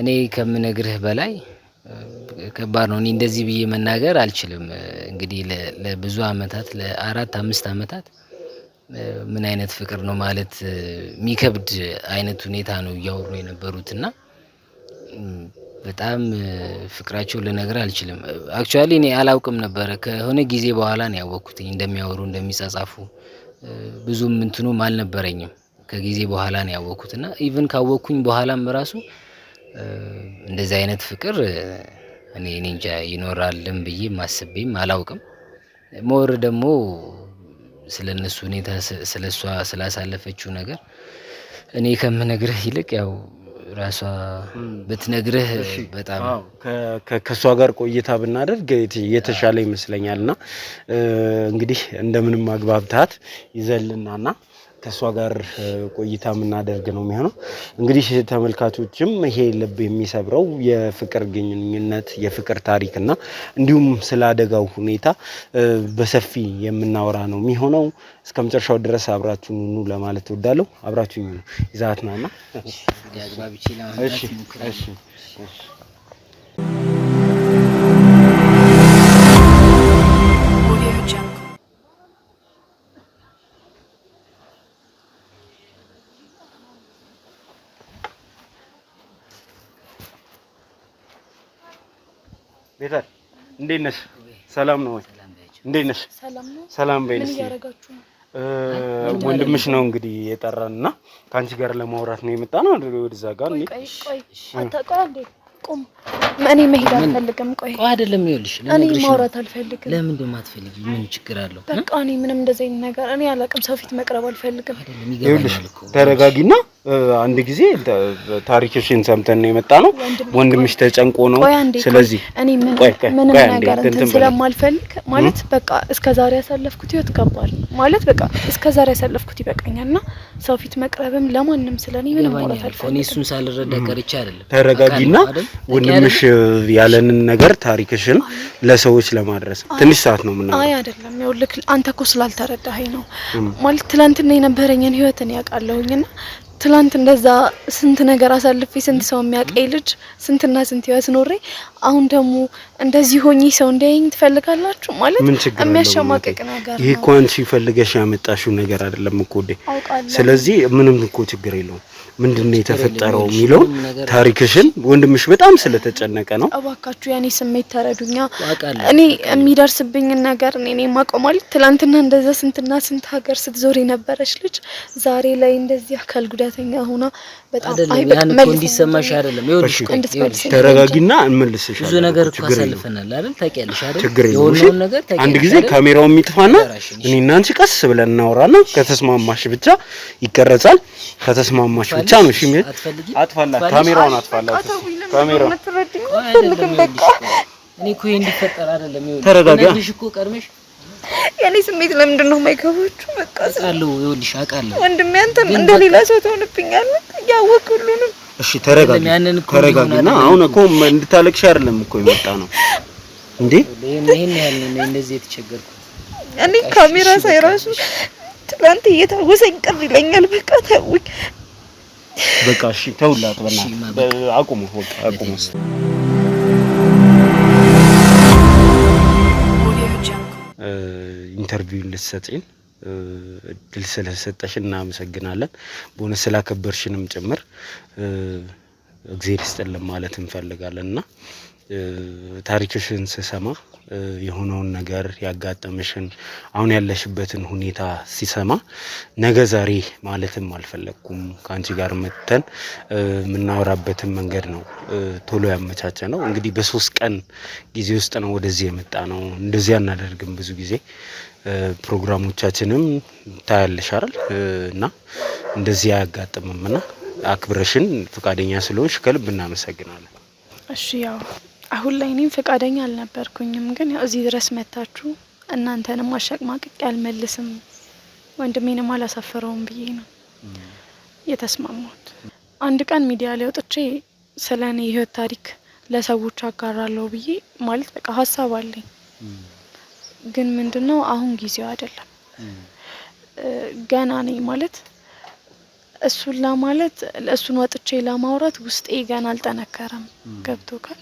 እኔ ከምነግርህ በላይ ከባድ ነው። እኔ እንደዚህ ብዬ መናገር አልችልም። እንግዲህ ለብዙ አመታት ለ4-5 አመታት ምን አይነት ፍቅር ነው ማለት የሚከብድ አይነት ሁኔታ ነው እያወሩ የነበሩትና በጣም ፍቅራቸው ልነግር አልችልም። አክቹአሊ እኔ አላውቅም ነበር። ከሆነ ጊዜ በኋላ ነው ያወቅኩት እንደሚያወሩ እንደሚጻጻፉ። ብዙም እንትኑም አልነበረኝም። ከጊዜ በኋላ ነው ያወቅኩትና ኢቭን ካወቅኩኝ በኋላም ራሱ እንደዚህ አይነት ፍቅር እኔ እንጃ ይኖራልም ብዬ ማስቤም አላውቅም። ሞር ደግሞ ስለነሱ ሁኔታ ስለሷ ስላሳለፈችው ነገር እኔ ከምነግርህ ይልቅ ያው ራሷ ብትነግርህ በጣም ከሷ ጋር ቆይታ ብናደርግ የተሻለ ይመስለኛልና እንግዲህ እንደምንም አግባብታት ይዘልናና ከሷ ጋር ቆይታ ምናደርግ ነው የሚሆነው። እንግዲህ ተመልካቾችም ይሄ ልብ የሚሰብረው የፍቅር ግንኙነት የፍቅር ታሪክና እንዲሁም ስላደጋው ሁኔታ በሰፊ የምናወራ ነው የሚሆነው። እስከመጨረሻው ድረስ አብራችሁን ሁኑ ለማለት እወዳለሁ። አብራችሁን ሁኑ። ይዛትናና ያግባብቺ ለማለት እሺ ቤተር እንዴት ነሽ? ሰላም ነው ወይ? እንዴት ነሽ? ሰላም በይነሽ። ወንድምሽ ነው እንግዲህ የጠራንና ካንቺ ጋር ለማውራት ነው የመጣነው። ወደዛ ጋር ነው። ቆይ አታውቀው እንዴ? ቁም። እኔ መሄድ አልፈልግም። ቆይ አይደለም ይኸውልሽ፣ እኔ ማውራት አልፈልግም። ለምን እንደማትፈልጊ ምን ችግር አለው? በቃ እኔ ምንም እንደዚህ አይነት ነገር እኔ አላውቅም። ሰው ፊት መቅረብ አልፈልግም። ይኸውልሽ ተረጋጊና አንድ ጊዜ ታሪክሽን ሰምተን ነው የመጣ ነው። ወንድምሽ ተጨንቆ ነው። ስለዚህ እኔ ምንም ነገር እንትን ስለማልፈልግ ማለት በቃ እስከዛሬ ያሳለፍኩት ህይወት ከባድ ነው ማለት በቃ እስከዛሬ ያሳለፍኩት ይበቃኛልና ሰው ፊት መቅረብም ለማንም ስለኔ ምንም ማለት አልፈልግም። እኔ እሱን ሳልረዳ ቀርቼ አይደለም። ተረጋጊና ወንድምሽ ያለንን ነገር ታሪክሽን ለሰዎች ለማድረስ ትንሽ ሰዓት ነው ምናምን። አይ አይደለም ይኸውልህ አንተ እኮ ስላልተረዳኸኝ ነው ማለት ትላንትና የነበረኝን ህይወትን ያውቃለሁኝና ትላንት እንደዛ ስንት ነገር አሳልፌ ስንት ሰው የሚያቀይ ልጅ ስንትና ስንት ህይወት ኖሬ አሁን ደግሞ እንደዚህ ሆኜ ሰው እንዲያየኝ ትፈልጋላችሁ ማለት የሚያሸማቅቅ ነገር ነው። ይሄ እኮ አንቺ ፈልገሽ ያመጣሽው ነገር አይደለም እኮ ዴ። ስለዚህ ምንም እኮ ችግር የለውም። ምንድነው የተፈጠረው የሚለው ታሪክሽን ወንድምሽ በጣም ስለተጨነቀ ነው። አባካችሁ ያኔ ስሜት ተረዱኛ። እኔ የሚደርስብኝ ነገር እኔ ማቆም ማለት ትላንትና እንደዛ ስንትና ስንት ሀገር ስትዞር የነበረች ልጅ ዛሬ ላይ እንደዚህ አካል ጉዳተኛ ሆና በጣም ያን እኮ እንዲሰማሽ አይደለም። ይኸውልሽ ተረጋጊና እንመልስሽ። ብዙ ነገር እኮ አሳልፈናል አይደል? ታውቂያለሽ አይደል? የሆነውን ነገር ታውቂያለሽ። አንድ ጊዜ ካሜራው የሚጥፋና እኔና አንቺ ቀስ ብለን እናወራና ከተስማማሽ ብቻ ይቀረጻል። ከተስማማሽ ብቻ ነው። እሺ ምን አጥፋላት፣ ካሜራውን አጥፋላት። ካሜራውን እኔ እኮ እንዲፈጠር አይደለም። ተረጋጋ። ነግሽ እኮ ቀርመሽ የኔ ስሜት ለምንድን ነው የማይገባችሁ? በቃ አውቃለሁ። ይኸውልሽ አውቃለሁ ወንድሜ አንተም እንደሌላ ሰው ትሆንብኛለህ ያወቅ ሁሉንም። እሺ ተረጋጊና አሁን እኮ እንድታለቅሽ አይደለም እኮ የመጣ ነው እንዴ። ይሄን ያህል ነው እንደዚህ የተቸገርኩት። እኔ ካሜራ ሳይራሱ ትላንት እየታወሰኝ ቅር ይለኛል። በቃ ተውኝ። በቃ እሺ ተውላት። በእናትህ አቁሙ። ኢንተርቪው ልትሰጪን እድል ስለሰጠሽን እናመሰግናለን። በእውነት ስላከበርሽንም ጭምር እግዚአብሔር ይስጥልን ማለት እንፈልጋለንና ታሪክሽን ስሰማ የሆነውን ነገር ያጋጠመሽን አሁን ያለሽበትን ሁኔታ ሲሰማ ነገ ዛሬ ማለትም አልፈለኩም። ካንቺ ጋር መተን የምናወራበትን መንገድ ነው ቶሎ ያመቻቸ ነው። እንግዲህ በ3 ቀን ጊዜ ውስጥ ነው ወደዚህ የመጣ ነው። እንደዚህ አናደርግም ብዙ ጊዜ ፕሮግራሞቻችንም ታያለሽ አይደል? እና እንደዚህ አያጋጥምምና አክብረሽን ፈቃደኛ ስለሆንሽ ከልብ እናመሰግናለን። እሺ ያው አሁን ላይ እኔም ፈቃደኛ አልነበርኩኝም፣ ግን ያው እዚህ ድረስ መታችሁ እናንተንም አሸቅማቅቅ ያልመልስም ወንድሜንም አላሳፈረውም ብዬ ነው የተስማማሁት። አንድ ቀን ሚዲያ ላይ ወጥቼ ስለኔ ህይወት ታሪክ ለሰዎች አጋራለሁ ብዬ ማለት በቃ ሀሳብ አለኝ፣ ግን ምንድነው አሁን ጊዜው አይደለም። ገና ነኝ ማለት እሱን ለማለት እሱን ወጥቼ ለማውራት ውስጤ ገና አልጠነከረም። ገብቶካል?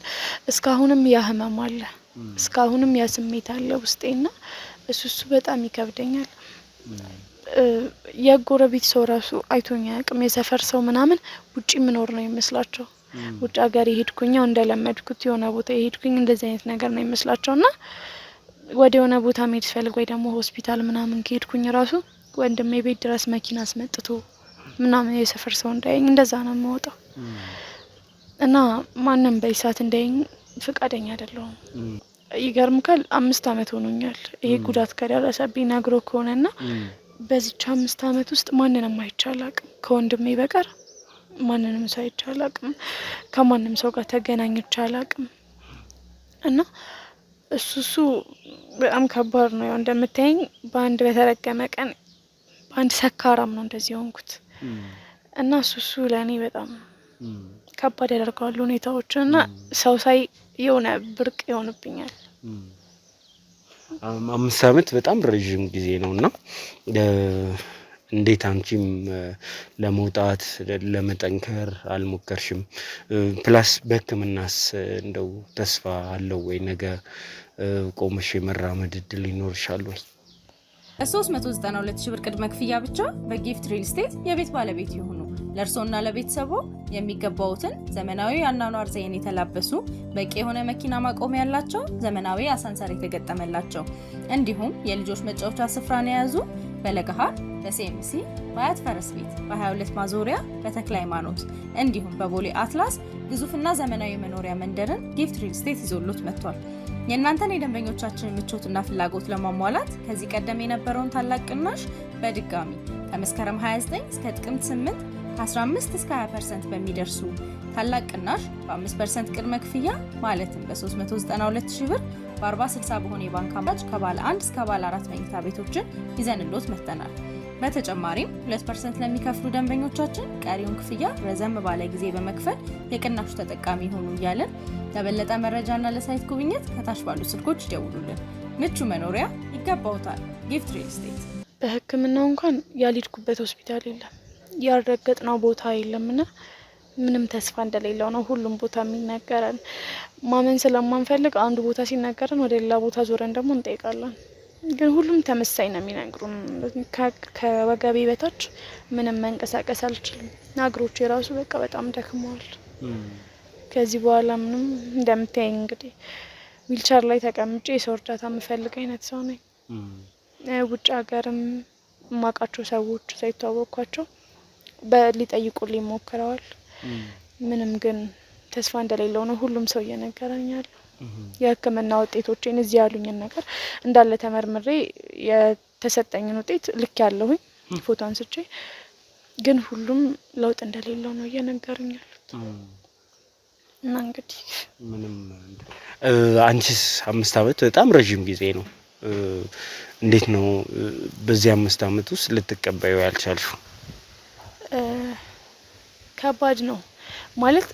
እስካሁንም ያ ህመም አለ፣ እስካሁንም ያ ስሜት አለ ውስጤና እሱ በጣም ይከብደኛል። የጎረቤት ሰው ራሱ አይቶኛ ያቅም የሰፈር ሰው ምናምን ውጪ ምኖር ነው ይመስላቸው። ውጭ ሀገር የሄድኩኛው እንደለመድኩት የሆነ ቦታ የሄድኩኝ እንደዚህ አይነት ነገር ነው ይመስላቸውና ወደ የሆነ ቦታ መሄድ ስፈልግ ወይ ደግሞ ሆስፒታል ምናምን ከሄድኩኝ ራሱ ወንድሜ ቤት ድረስ መኪና አስመጥቶ ምናምን የሰፈር ሰው እንዳይኝ እንደዛ ነው የምወጣው እና ማንም በይሳት እንዳይኝ ፍቃደኛ አይደለሁም። ይገርምካል 5 አመት ሆኖኛል ይሄ ጉዳት ከደረሰብኝ ነግሮ ከሆነና በዚች 5 አመት ውስጥ ማንንም አይቻላቅም ከወንድሜ በቀር ማንንም ሰው አይቻላቅም፣ ከማንም ሰው ጋር ተገናኝቼ አላቅም እና እሱ በጣም ከባድ ነው። ያው እንደምታየኝ በአንድ በተረገመ ቀን በአንድ ሰካራም ነው እንደዚህ ሆንኩት እና እሱ ለኔ በጣም ከባድ ያደርጋሉ ሁኔታዎችን እና ሰው ሳይ የሆነ ብርቅ ይሆንብኛል። 5 አመት በጣም ረጅም ጊዜ ነውና እንዴት አንቺም ለመውጣት ለመጠንከር አልሞከርሽም? ፕላስ በሕክምናስ እንደው ተስፋ አለው ወይ? ነገ ቆመሽ የመራመድ እድል ይኖርሻል ወይ? በ392 ሺህ ብር ቅድመ ክፍያ ብቻ በጊፍት ሪል ስቴት የቤት ባለቤት ይሁኑ። ለእርሶና ለቤተሰቦ የሚገባውትን ዘመናዊ አኗኗር ዘይቤን የተላበሱ በቂ የሆነ መኪና ማቆሚያ ያላቸው ዘመናዊ አሳንሰር የተገጠመላቸው እንዲሁም የልጆች መጫወቻ ስፍራን የያዙ በለገሃር በሲኤምሲ በአያት ፈረስ ቤት በ22 ማዞሪያ በተክለ ሃይማኖት እንዲሁም በቦሌ አትላስ ግዙፍና ዘመናዊ መኖሪያ መንደርን ጊፍት ሪል ስቴት ይዞሎት መጥቷል። የእናንተን የደንበኞቻችንን ምቾትና ፍላጎት ለማሟላት ከዚህ ቀደም የነበረውን ታላቅ ቅናሽ በድጋሚ ከመስከረም 29 እስከ ጥቅምት 8 ከ15 እስከ 20% በሚደርሱ ታላቅ ቅናሽ በ5% ቅድመ ክፍያ ማለትም በ392 ሺህ ብር በ40/60 በሆነ የባንክ አማራጭ ከባለ 1 እስከ ባለ 4 መኝታ ቤቶችን ይዘንሎት መጥተናል። በተጨማሪም 2% ለሚከፍሉ ደንበኞቻችን ቀሪውን ክፍያ ረዘም ባለ ጊዜ በመክፈል የቅናሹ ተጠቃሚ ሆኑ እያለን ለበለጠ መረጃና ለሳይት ጉብኝት ከታች ባሉ ስልኮች ይደውሉልን። ምቹ መኖሪያ ይገባውታል። ጊፍት ሪል ስቴት። በሕክምናው እንኳን ያልሄድኩበት ሆስፒታል የለም፣ ያልረገጥነው ቦታ የለምና ምንም ተስፋ እንደሌለው ነው ሁሉም ቦታ የሚነገረን። ማመን ስለማንፈልግ አንዱ ቦታ ሲነገረን ወደ ሌላ ቦታ ዞረን ደግሞ እንጠይቃለን። ግን ሁሉም ተመሳሳይ ነው የሚነግሩን። ከወገቤ በታች ምንም መንቀሳቀስ አልችልም። እግሮቼ የራሱ በቃ በጣም ደክመዋል። ከዚህ በኋላ ምንም እንደምታየኝ እንግዲህ ዊልቸር ላይ ተቀምጬ የሰው እርዳታ የምፈልግ አይነት ሰው ነኝ። ውጭ ሀገርም የማውቃቸው ሰዎች ሳይተዋወቅኳቸው ሊጠይቁልኝ ሞክረዋል። ምንም ግን ተስፋ እንደሌለው ነው ሁሉም ሰው እየነገረኝ ያለው። የሕክምና ውጤቶቼን እዚህ ያሉኝን ነገር እንዳለ ተመርምሬ የተሰጠኝን ውጤት ልክ ያለሁኝ ፎቶ አንስቼ፣ ግን ሁሉም ለውጥ እንደሌለው ነው እየነገሩኝ ያሉት። እና እንግዲህ ምንም አንቺስ 5 አመት በጣም ረጅም ጊዜ ነው። እንዴት ነው በዚህ 5 አመት ውስጥ ልትቀበዩ ያልቻልሽው? ከባድ ነው ማለት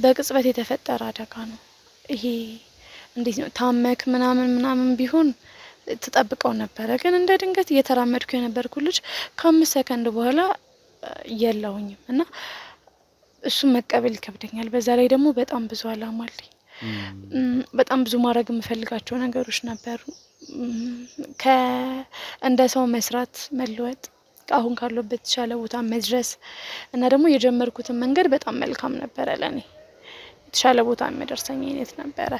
በቅጽበት የተፈጠረ አደጋ ነው ይሄ። እንዴት ነው ታመክ ምናምን ቢሆን ተጠብቀው ነበረ። ግን እንደ ድንገት እየተራመድኩ የነበርኩ ልጅ ከ5 ሰከንድ በኋላ የለውኝም እና እሱን መቀበል ይከብደኛል። በዛ ላይ ደግሞ በጣም ብዙ አላማ አለኝ። በጣም ብዙ ማድረግ የምፈልጋቸው ነገሮች ነበሩ። እንደ ሰው መስራት፣ መለወጥ፣ አሁን ካለበት የተሻለ ቦታ መድረስ እና ደግሞ የጀመርኩትን መንገድ በጣም መልካም ነበረ ለኔ። የተሻለ ቦታ የሚያደርሰኝ አይነት ነበረ።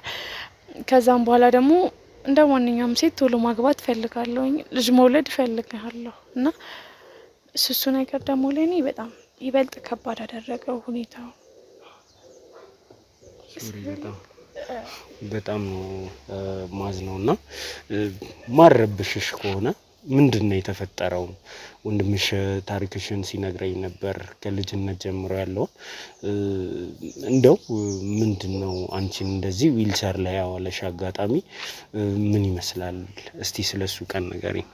ከዛም በኋላ ደግሞ እንደ ማንኛውም ሴት ቶሎ ማግባት ፈልጋለሁ፣ ልጅ መውለድ ፈልጋለሁ እና እሱ ነገር ደግሞ ለኔ በጣም ይበልጥ ከባድ አደረገው ሁኔታው። በጣም ማዝነውና ማረብሽሽ ከሆነ ምንድነው የተፈጠረው? ወንድምሽ ታሪክሽን ሲነግረኝ ነበር ከልጅነት ጀምሮ ያለው። እንደው ምንድነው አንቺን እንደዚህ ዊልቸር ላይ ያዋለሽ አጋጣሚ ምን ይመስላል? እስቲ ስለሱ ቀን ንገሪኝ።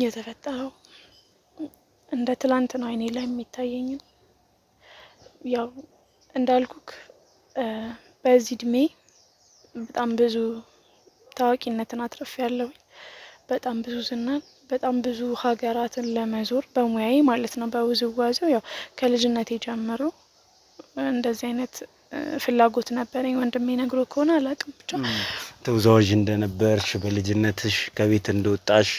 የተፈጠረው እንደ ትላንት ነው አይኔ ላይ የሚታየኝ። ያው እንዳልኩክ በዚህ እድሜ በጣም ብዙ ታዋቂነትን አትርፌያለሁ። በጣም ብዙ ዝናን፣ በጣም ብዙ ሀገራትን ለመዞር በሙያዬ ማለት ነው። በውዝዋዜው ያው ከልጅነቴ ጀምሮ እንደዚህ አይነት ፍላጎት ነበረኝ። ወንድሜ ነግሮ ከሆነ አላቅም፣ ብቻ ተወዛዋዥ እንደነበርሽ በልጅነትሽ ከቤት እንደወጣሽ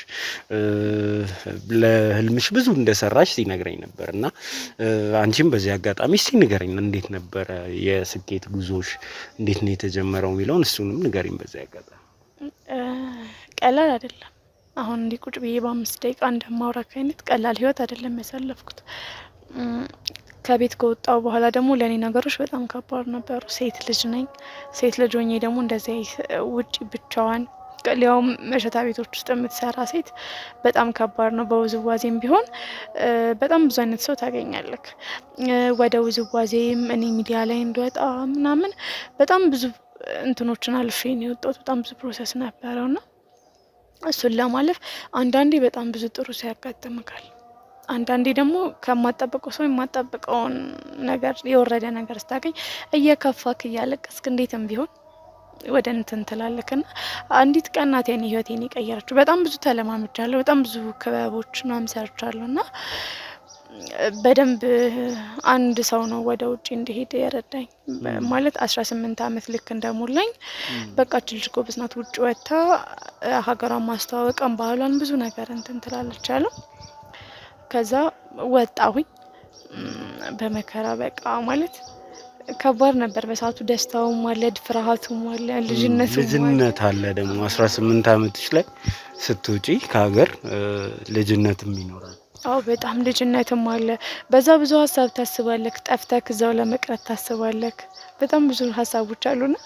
ለህልምሽ ብዙ እንደሰራሽ ሲነግረኝ ነበርና አንቺም በዚህ አጋጣሚ እስቲ ንገረኝ፣ እንዴት ነበረ የስኬት ጉዞሽ? እንዴት ነው የተጀመረው የሚለውን እሱንም ንገረኝ በዚህ አጋጣሚ። ቀላል አይደለም። አሁን እንዲህ ቁጭ ብዬ በ5 ደቂቃ እንደማውራክ አይነት ቀላል ህይወት አይደለም ያሳለፍኩት። ከቤት ከወጣው በኋላ ደግሞ ለኔ ነገሮች በጣም ከባድ ነበሩ። ሴት ልጅ ነኝ። ሴት ልጅ ሆኜ ደግሞ እንደዚህ ውጪ ብቻዋን ሊያውም መሸታ ቤቶች ውስጥ የምትሰራ ሴት በጣም ከባድ ነው። በውዝዋዜም ቢሆን በጣም ብዙ አይነት ሰው ታገኛለክ። ወደ ውዝዋዜም እኔ ሚዲያ ላይ እንደወጣ ምናምን በጣም ብዙ እንትኖችን አልፌ ነው የወጣሁት። በጣም ብዙ ፕሮሰስ ነበረውና እሱን ለማለፍ አንዳንዴ በጣም ብዙ ጥሩ ሰው ያጋጥምካል። አንዳንዴ ደግሞ ከማጠብቀው ሰው የማጠብቀውን ነገር የወረደ ነገር ስታገኝ እየከፋክ እያለቀስክ እንዴትም ቢሆን ወደ እንትን ትላለክና አንዲት ቀን ናት የኔ ህይወቴን የቀየረችው። በጣም ብዙ ተለማምጃለሁ። በጣም ብዙ ክበቦች ምናምን ሰርቻለሁና በደንብ አንድ ሰው ነው ወደ ውጪ እንዲሄድ የረዳኝ። ማለት 18 አመት ልክ እንደሞላኝ በቃ ልጅ ጎበዝ ናት፣ ውጪ ወጥታ ሀገሯን ማስተዋወቅን ባህሏን ብዙ ነገር እንትን ትላለች አለ። ከዛ ወጣሁኝ በመከራ በቃ ማለት ከባድ ነበር በሰዓቱ። ደስታውም አለ፣ ፍርሃቱም አለ፣ ልጅነት አለ። ደግሞ 18 አመትሽ ላይ ስትውጪ ከሀገር ልጅነትም ይኖራል። አዎ በጣም ልጅነትም አለ። በዛ ብዙ ሀሳብ ታስባለክ፣ ጠፍተክ እዛው ለመቅረት ታስባለክ። በጣም ብዙ ሀሳቦች አሉና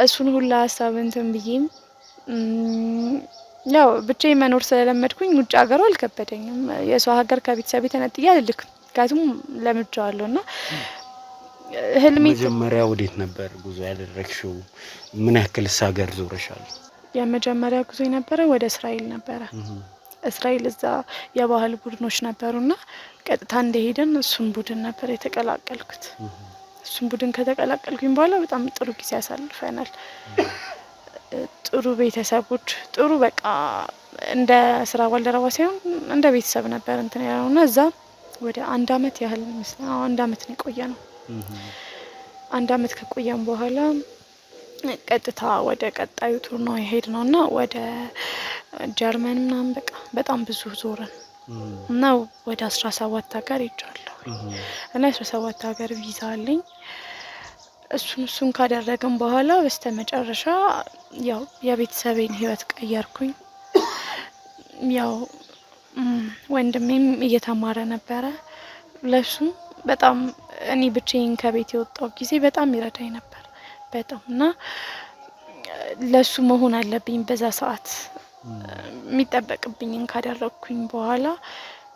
እሱን ሁላ ሀሳብ እንትን ብዬም ያው ብቻዬን መኖር ስለለመድኩኝ ውጭ ሀገሩ አልከበደኝም። የሰው ሀገር ከቤተሰብ ተነጥዬ አልልክም። ምክንያቱም ለምጄዋለሁና ህልሜ መጀመሪያ ወዴት ነበር ጉዞ ያደረግሽው? ምን ያክልስ ሀገር ዞረሻል? የመጀመሪያ ጉዞ የነበረ ወደ እስራኤል ነበረ። እስራኤል እዛ የባህል ቡድኖች ነበሩና ቀጥታ እንደሄደን እሱን ቡድን ነበር የተቀላቀልኩት። እሱን ቡድን ከተቀላቀልኩኝ በኋላ በጣም ጥሩ ጊዜ ያሳልፈናል። ጥሩ ቤተሰቦች፣ ጥሩ በቃ እንደ ስራ ባልደረባ ሳይሆን እንደ ቤተሰብ ነበር እንትን ያለውና እዛ ወደ 1 አመት ያህል መስሎኝ 1 አመት ነው የቆየነው። 1 አመት ከቆየን በኋላ ቀጥታ ወደ ቀጣዩ ቱር ነው የሄድነውና ወደ ጀርመን ምናምን በቃ በጣም ብዙ ዞረን እና ወደ 17 ሀገር ሄጃለሁ። እና 17 ሀገር ቪዛ አለኝ። እሱን ካደረግን በኋላ በስተመጨረሻ ያው የቤተሰቤን ህይወት ቀየርኩኝ። ያው ወንድሜም እየተማረ ነበረ። ለሱም በጣም እኔ ብቻዬን ከቤት የወጣው ጊዜ በጣም ይረዳኝ ነበር በጣም እና ለሱ መሆን አለብኝ በዛ ሰዓት የሚጠበቅብኝን ካደረግኩኝ በኋላ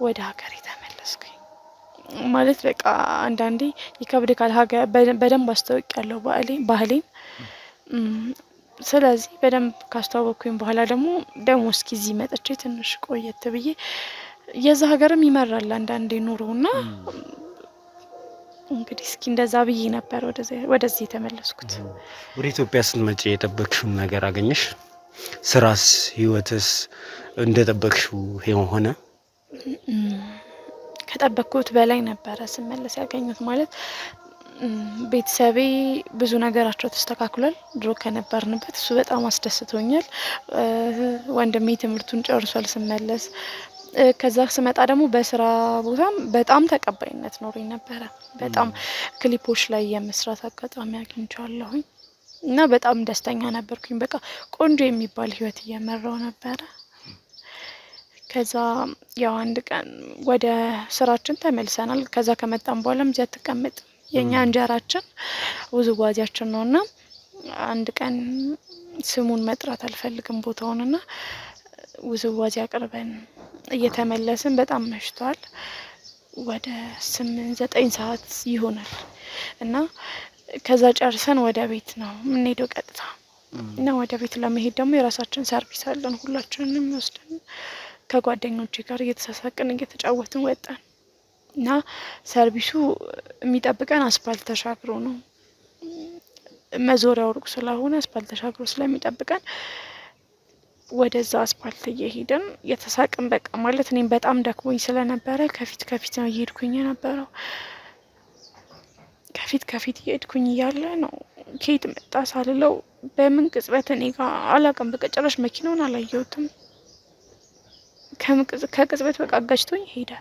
ወደ ሀገሬ ተመለስኩኝ። ማለት በቃ አንዳንዴ ይከብድካል። ሀገር በደንብ አስተዋውቂያለሁ ባህሌን። ስለዚህ በደንብ ካስተዋወቅኩኝ በኋላ ደግሞ እስኪ እዚህ መጥቼ ትንሽ ቆየት ብዬ የዛ ሀገርም ይመራል አንዳንዴ ኑሮና እንግዲህ እስኪ እንደዛ ብዬ ነበር ወደዚህ የተመለስኩት። ወደ ኢትዮጵያ ስትመጪ የጠበቅሽው ነገር አገኘሽ? ስራስ ህይወትስ እንደጠበቅሽው ሆነ? ከጠበቅኩት በላይ ነበረ ስመለስ ያገኘሁት። ማለት ቤተሰቤ ብዙ ነገራቸው ተስተካክሏል ድሮ ከነበርንበት። እሱ በጣም አስደስቶኛል። ወንድሜ ትምህርቱን ጨርሷል ስመለስ። ከዛ ስመጣ ደግሞ በስራ ቦታም በጣም ተቀባይነት ኖሮኝ ነበረ። በጣም ክሊፖች ላይ የመስራት አጋጣሚ አግኝቻለሁኝ እና በጣም ደስተኛ ነበርኩኝ። በቃ ቆንጆ የሚባል ህይወት እየመራው ነበረ። ከዛ ያው አንድ ቀን ወደ ስራችን ተመልሰናል። ከዛ ከመጣን በኋላም እዚያ ተቀመጥ የኛ እንጀራችን ውዝዋዜያችን ነውና አንድ ቀን ስሙን መጥራት አልፈልግም ቦታውንና ውዝዋዜ አቅርበን እየተመለስን በጣም መሽቷል። ወደ 8-9 ሰዓት ይሆናል እና ከዛ ጨርሰን ወደ ቤት ነው የምንሄደው ቀጥታ እና ወደ ቤት ለመሄድ ደግሞ የራሳችን ሰርቪስ አለን ሁላችንንም ወስደን ከጓደኞቼ ጋር እየተሳሳቅን እየተጫወትን ወጣን እና ሰርቪሱ የሚጠብቀን አስፓልት ተሻግሮ ነው። መዞሪያው ሩቅ ስለሆነ አስፓልት ተሻግሮ ስለሚጠብቀን ወደዛ አስፓልት እየሄድን የተሳቅን በቃ ማለት እኔም በጣም ደክሞኝ ስለነበረ ከፊት ነው እየሄድኩኝ የነበረው። ከፊት እየሄድኩኝ እያለ ነው ከየት መጣ ሳልለው በምን ቅጽበት እኔ ጋር አላውቅም። በቃ ጭራሽ መኪናውን አላየሁትም። ከቅጽበት በቃ አጋጭቶኝ ሄደ።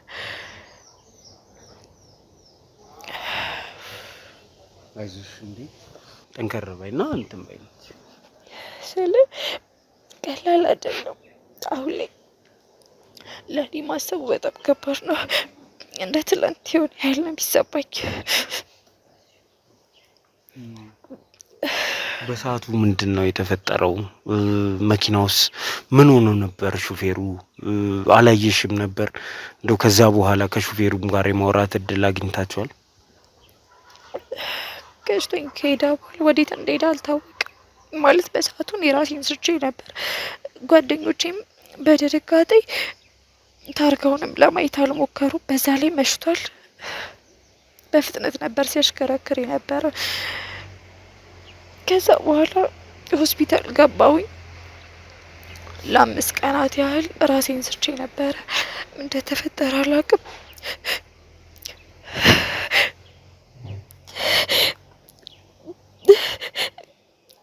አይዞሽ እንዴ ጠንከር በይና እንትን በይ ስለ ቀላል አይደለም። አሁን ላይ ለኔ ማሰቡ በጣም ከባድ ነው። እንደ ትላንት ይሆን ያህል ነው የሚሰማኝ። በሰዓቱ ምንድነው የተፈጠረው? መኪናውስ ምን ሆኖ ነበር? ሹፌሩ አላየሽም ነበር? እንደው ከዛ በኋላ ከሹፌሩም ጋር የማውራት እድል አግኝታችኋል? ገጭቶኝ ከሄደ በኋላ ወዴት እንደሄደ አልታወቅም። ማለት በሰዓቱ የራሴን ስርቼ ነበር። ጓደኞቼም በድንጋጤ ታርጋውንም ለማየት አልሞከሩ። በዛ ላይ መሽቷል። በፍጥነት ነበር ሲያሽከረክር የነበረ። ከዛ በኋላ ሆስፒታል ገባሁኝ። ለ5 ቀናት ያህል ራሴን ስርቼ ነበረ። ምን እንደተፈጠረ አላውቅም።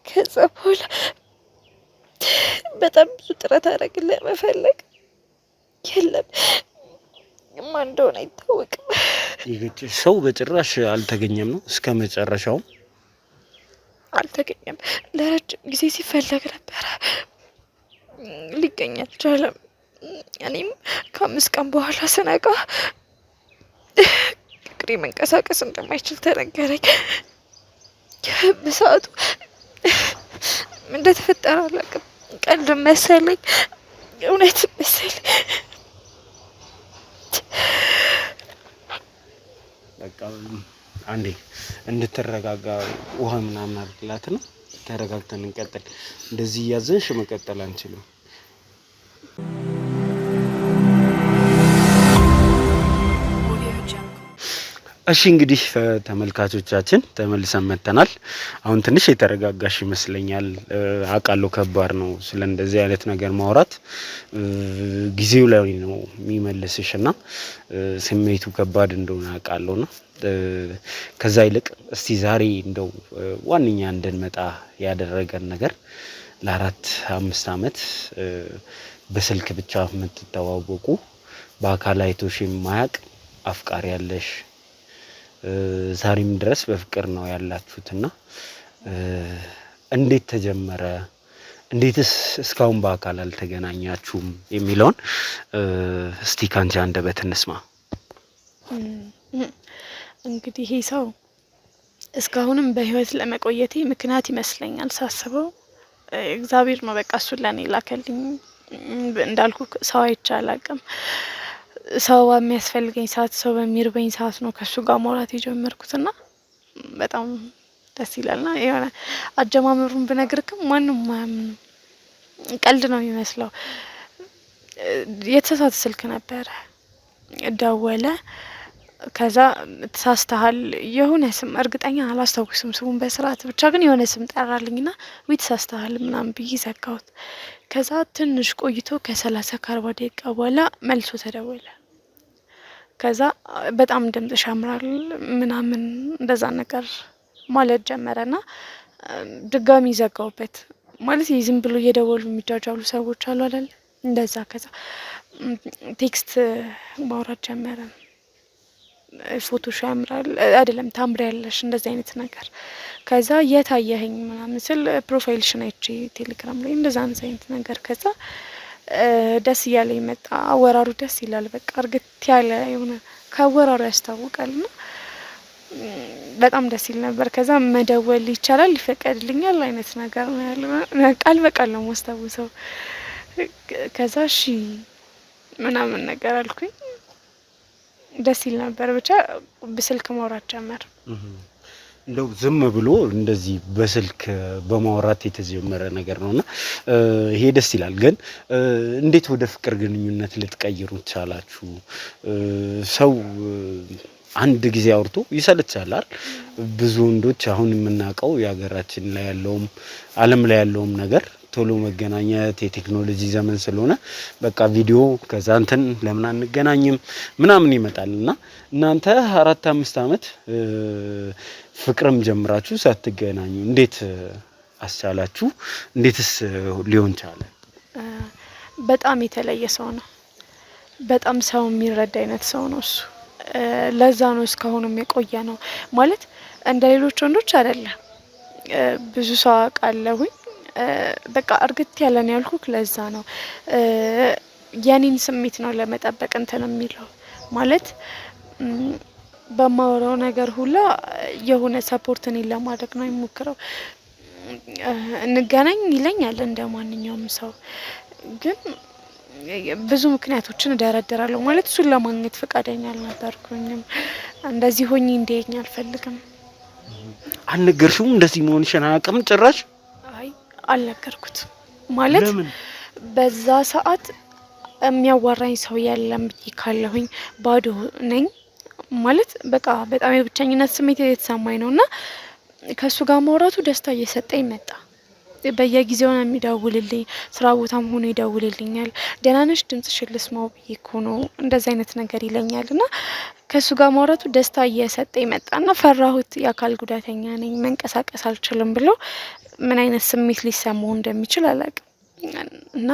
ከዛ በኋላ በጣም ብዙ ጥረት አደረግን ለመፈለግ። የለም ማን እንደሆነ አይታወቅም። የገጨሽ ሰው በጭራሽ አልተገኘም ነው? እስከ መጨረሻው አልተገኘም። ለረጅም ጊዜ ሲፈለግ ነበረ፣ ሊገኝ አልቻለም። እኔም ከ5 ቀን በኋላ ስነቃ እግሬ መንቀሳቀስ እንደማይችል ተነገረኝ። በሰዓቱ ምን እንደተፈጠረ አላውቅም። ቀልድ መሰለኝ፣ እውነት መሰለኝ። በቃ አንዴ እንድትረጋጋ ውሃ ምናምን አድርግላት ነው። ተረጋግተን እንቀጥል። እንደዚህ እያዘንሽ መቀጠል አንችልም። እሺ እንግዲህ ተመልካቾቻችን ተመልሰን መጥተናል። አሁን ትንሽ የተረጋጋሽ ይመስለኛል። አውቃለሁ ከባድ ነው ስለ እንደዚህ አይነት ነገር ማውራት፣ ጊዜው ላይ ነው የሚመልስሽና ስሜቱ ከባድ እንደሆነ አውቃለሁና ከዛ ይልቅ እስቲ ዛሬ እንደው ዋንኛ እንድንመጣ ያደረገን ነገር ለ4-5 አመት በስልክ ብቻ የምትተዋወቁ በአካል አይቶሽ የማያውቅ አፍቃሪ ያለሽ ዛሬም ድረስ በፍቅር ነው ያላችሁትና እንዴት ተጀመረ? እንዴትስ እስካሁን በአካል አልተገናኛችሁም የሚለውን እስቲ ካንቺ አንደበት እንስማ። እንግዲህ ይሄ ሰው እስካሁንም በህይወት ለመቆየቴ ምክንያት ይመስለኛል ሳስበው። እግዚአብሔር ነው በቃ እሱን ለኔ ላከልኝ። እንዳልኩ ሰው አይቼ አላውቅም። ሰው በሚያስፈልገኝ ሰዓት፣ ሰው በሚርበኝ ሰዓት ነው ከሱ ጋር ማውራት የጀመርኩትና በጣም ደስ ይላልና የሆነ አጀማመሩን ብነግርክም ማንም ቀልድ ነው የሚመስለው። የተሳሳተ ስልክ ነበረ። ደወለ። ከዛ ተሳስተሃል የሆነ ስም እርግጠኛ አላስታውስም ስሙን በስርዓት ብቻ ግን የሆነ ስም ጠራልኝና ወይ ተሳስተሃል ምናምን ብዬ ዘጋሁት። ከዛ ትንሽ ቆይቶ ከ30-40 ደቂቃ በኋላ መልሶ ተደወለ። ከዛ በጣም ድምጽሽ ያምራል ምናምን እንደዛ ነገር ማለት ጀመረና ድጋሚ ዘጋውበት። ማለት ዝም ብሎ እየደወሉ የሚጃጃሉ ሰዎች አሉ አይደል? እንደዛ። ከዛ ቴክስት ማውራት ጀመረ። ፎቶሽ ያምራል አይደለም ታምሪያለሽ እንደዚህ አይነት ነገር። ከዛ የታየኸኝ ምናምን ስል ፕሮፋይልሽን አይቼ ቴሌግራም ላይ እንደዛ አይነት ነገር። ከዛ ደስ እያለ ይመጣ። አወራሩ ደስ ይላል። በቃ እርግጥ ያለ የሆነ ከአወራሩ ያስታውቃልና በጣም ደስ ይል ነበር። ከዛ መደወል ይቻላል ይፈቀድልኛል አይነት ነገር ነው ያለው። ቃል በቃል ነው ማስታውሰው። ከዛ እሺ ምናምን ነገር አልኩኝ። ደስ ይል ነበር። ብቻ በስልክ ማውራት ጀመር። እንደው ዝም ብሎ እንደዚህ በስልክ በማውራት የተጀመረ ነገር ነውና ይሄ ደስ ይላል። ግን እንዴት ወደ ፍቅር ግንኙነት ልትቀይሩት ቻላችሁ? ሰው አንድ ጊዜ አውርቶ ይሰለቻል አይደል? ብዙ ወንዶች አሁን የምናውቀው የሀገራችን ላይ ያለውም ዓለም ላይ ያለውም ነገር ቶሎ መገናኘት የቴክኖሎጂ ዘመን ስለሆነ በቃ ቪዲዮ ከዛ እንትን ለምን አንገናኝም ምናምን ይመጣልና እናንተ 4-5 አመት ፍቅርም ጀምራችሁ ሳትገናኙ እንዴት አስቻላችሁ? እንዴትስ ሊሆን ቻለ? በጣም የተለየ ሰው ነው። በጣም ሰው የሚረዳ አይነት ሰው ነው እሱ። ለዛ ነው እስካሁንም የቆየ ነው ማለት እንደ ሌሎች ወንዶች አይደለም። ብዙ ሰው አውቃለሁኝ በቃ እርግጥ ያለን ያልኩክ ለዛ ነው። የኔን ስሜት ነው ለመጠበቅ እንትን የሚለው ማለት በማወራው ነገር ሁላ የሆነ ሰፖርት እኔን ለማድረግ ነው የሚሞክረው። እንገናኝ ይለኛል እንደ ማንኛውም ሰው። ግን ብዙ ምክንያቶችን እደረድራለሁ ማለት እሱን ለማግኘት ፈቃደኛ አልነበርኩኝም። እንደዚህ ሆኜ እንዲያየኝ አልፈልግም። አልነገርሽውም እንደዚህ መሆንሽን አያውቅም ጭራሽ? አይ አልነገርኩት ማለት በዛ ሰዓት የሚያዋራኝ ሰው የለም ካለሁኝ ባዶ ነኝ ማለት በቃ በጣም የብቸኝነት ስሜት የተሰማኝ ነውና ከሱ ጋር ማውራቱ ደስታ እየሰጠኝ መጣ። በየጊዜው ነው የሚደውልልኝ። ስራ ቦታም ሆኖ ይደውልልኛል። ደህና ነሽ ድምጽሽን ልስማው ብዬ እኮ ነው እንደዛ አይነት ነገር ይለኛልና ከሱ ጋር ማውራቱ ደስታ እየሰጠኝ መጣና ፈራሁት። የአካል ጉዳተኛ ነኝ መንቀሳቀስ አልችልም ብሎ ምን አይነት ስሜት ሊሰማው እንደሚችል አላውቅም። እና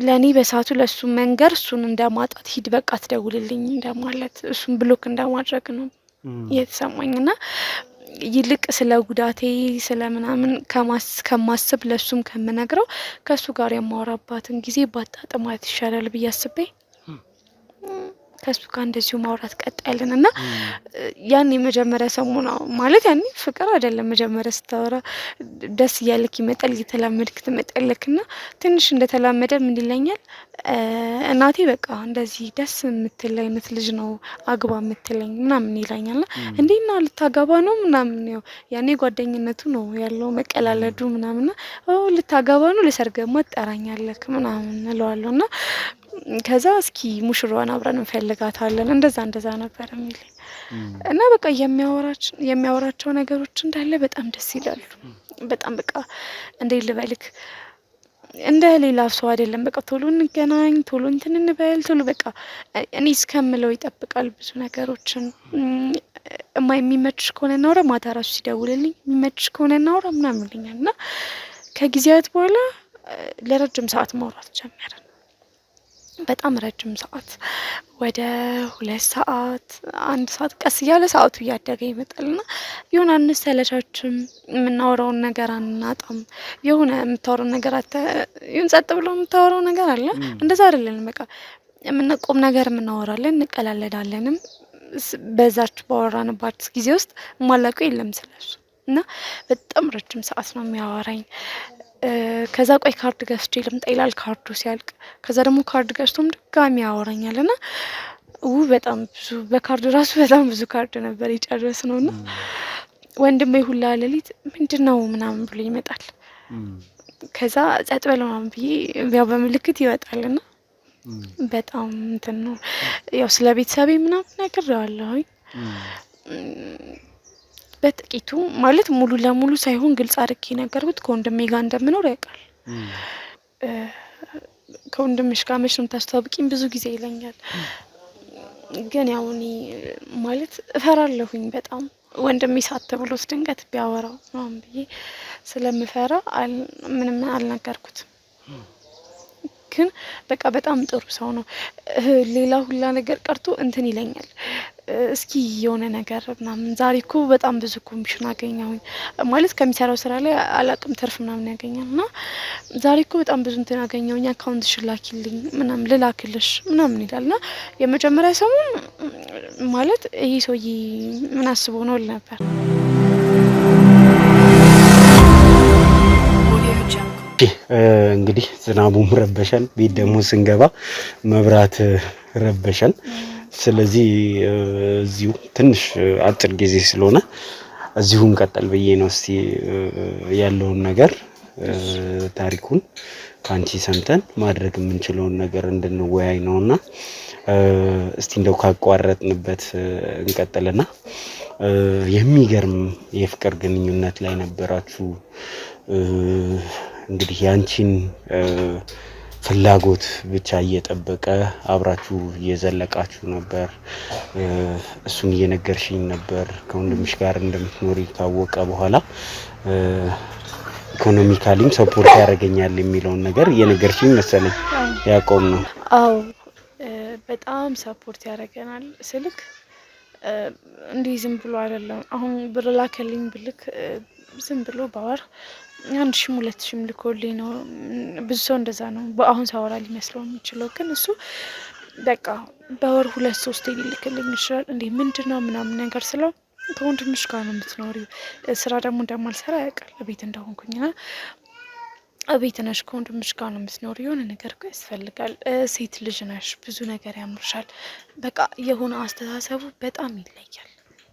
ለኔ በሳቱ ለሱ መንገር እሱን እንደማጣት ሂድ በቃ ትደውልልኝ እንደማለት እሱን ብሎክ እንደማድረግ ነው የተሰማኝና ይልቅ ስለ ጉዳቴ ስለ ምናምን ከማስብ ለሱም ከምነግረው ከሱ ጋር የማወራባትን ጊዜ ባጣጥማት ይሻላል ብዬ አስቤ ከሱ ጋር እንደዚሁ ማውራት ቀጠልን እና ያኔ መጀመሪያ ሰሞኑ ማለት ያኔ ፍቅር አይደለም መጀመሪያ ስታወራ ደስ እያለክ ይመጣል እየተላመድክ ትመጣለክና ትንሽ እንደተላመደ ምን ይለኛል እናቴ በቃ እንደዚህ ደስ የምትል አይነት ልጅ ነው አግባ የምትለኝ ምናምን ይለኛልና እንዴና ልታገባ ነው ምናምን ነው ያኔ ጓደኝነቱ ነው ያለው መቀላለዱ ምናምን ልታገባ ነው ለሰርገማ ትጠራኛለክ ምናምን እለዋለሁና ከዛ እስኪ ሙሽራዋን አብረን እንፈልጋታለን እንደዛ ነበር የሚለኝ እና በቃ የሚያወራቸው ነገሮች እንዳለ በጣም ደስ ይላሉ። በጣም በቃ እንዴ ልበልክ እንደ ሌላ ሰው አይደለም። በቃ ቶሎ እንገናኝ፣ ቶሎ እንትን እንበል፣ ቶሎ በቃ እኔ እስከምለው ይጠብቃል ብዙ ነገሮችን። የሚመችሽ ከሆነ እናውራ፣ ማታ ራሱ ሲደውልልኝ የሚመችሽ ከሆነ እናውራ ምናምን ይለኛል እና ከጊዜያት በኋላ ለረጅም ሰዓት ማውራት ጀመርን። በጣም ረጅም ሰዓት ወደ 2 ሰዓት 1 ሰዓት ቀስ እያለ ሰዓቱ እያደገ ይመጣልና የሆነ አንሰለቻችም፣ የምናወራውን ነገር አናጣም። የሆነ የምታወራው ነገር ይሁን ጸጥ ብሎ የምታወራው ነገር አለ እንደዛ አይደለም። በቃ የምንቆም ነገር የምናወራለን እንቀላለዳለንም። በዛች ባወራንባት ጊዜ ውስጥ ማላቀው የለም ስለሱ እና በጣም ረጅም ሰዓት ነው የሚያወራኝ። ከዛ ቆይ ካርድ ገዝቼ ልምጣ ይላል ካርዱ ሲያልቅ። ከዛ ደግሞ ካርድ ገዝቶም ድጋሚ ያወራኛልና በጣም ብዙ በካርድ ራሱ በጣም ብዙ ካርድ ነበር የጨረስነውና ወንድሜ ሁላ ሌሊት ምንድነው ምናምን ብሎ ይመጣል። ከዛ ጸጥ በለው ምናምን ብዬ ያው በምልክት ይወጣልና በጣም እንትን ነው ያው ስለ ቤተሰቤ ምናምን ነግሬዋለሁኝ በጥቂቱ ማለት ሙሉ ለሙሉ ሳይሆን ግልጽ አድርጌ ነገርኩት። ከወንድሜ ጋር እንደምኖር ያውቃል። ከወንድምሽ ጋር መች ነው የምታስተዋውቂኝ ብዙ ጊዜ ይለኛል። ግን ያው እኔ ማለት እፈራለሁኝ በጣም ወንድሜ ሳት ብሎት ድንገት ቢያወራው ምናምን ብዬ ስለምፈራ ምንም አልነገርኩትም። ግን በቃ በጣም ጥሩ ሰው ነው። ሌላ ሁላ ነገር ቀርቶ እንትን ይለኛል እስኪ የሆነ ነገር ምናምን ዛሬ እኮ በጣም ብዙ ኮሚሽን አገኘሁኝ ማለት ከሚሰራው ስራ ላይ አላቅም ትርፍ ምናምን ያገኛልና ዛሬ እኮ በጣም ብዙ እንትን አገኘሁኝ አካውንትሽ ላኪልኝ ምናምን ልላክልሽ ምናምን ይላልና የመጀመሪያ ሰሞን ማለት ይሄ ሰውዬ ምን አስቦ ነው ል ነበር። እንግዲህ ዝናቡም ረበሸን፣ ቤት ደግሞ ስንገባ መብራት ረበሸን። ስለዚህ እዚሁ ትንሽ አጭር ጊዜ ስለሆነ እዚሁ እንቀጥል ብዬ ነው። እስቲ ያለውን ነገር ታሪኩን ካንቺ ሰምተን ማድረግ የምንችለውን ነገር እንድንወያይ ነውና እስቲ እንደው ካቋረጥንበት እንቀጥልና የሚገርም የፍቅር ግንኙነት ላይ ነበራችሁ። እንግዲህ ያንቺን ፍላጎት ብቻ እየጠበቀ አብራችሁ እየዘለቃችሁ ነበር። እሱን እየነገርሽኝ ነበር። ከወንድምሽ ጋር እንደምትኖሪ ታወቀ በኋላ ኢኮኖሚካሊም ሰፖርት ያደርገኛል የሚለውን ነገር እየነገርሽኝ መሰለኝ ያቆም ነው። አዎ በጣም ሰፖርት ያደርገናል ስልክ እንዲህ ዝም ብሎ አይደለም። አሁን ብር ላከልኝ ብልክ ዝም ብሎ ባወር 1000 2000 ልኮልኝ ነው። ብዙ ሰው እንደዛ ነው በአሁን ሳወራ ሊመስለው የሚችለው ግን እሱ በቃ በወር 2-3 ሊልክልኝ ይችላል። እንዴ ምንድነው ምናምን ነገር ስለው ከወንድምሽ ጋር ነው የምትኖሪው፣ ስራ ደግሞ እንደማልሰራ ያውቃል ቤት እንደሆንኩኝና ቤት ነሽ ከወንድምሽ ጋር ነው የምትኖሪው፣ የሆነ ነገር እኮ ያስፈልጋል፣ ሴት ልጅ ነሽ፣ ብዙ ነገር ያምርሻል። በቃ የሆነ አስተሳሰቡ በጣም ይለያል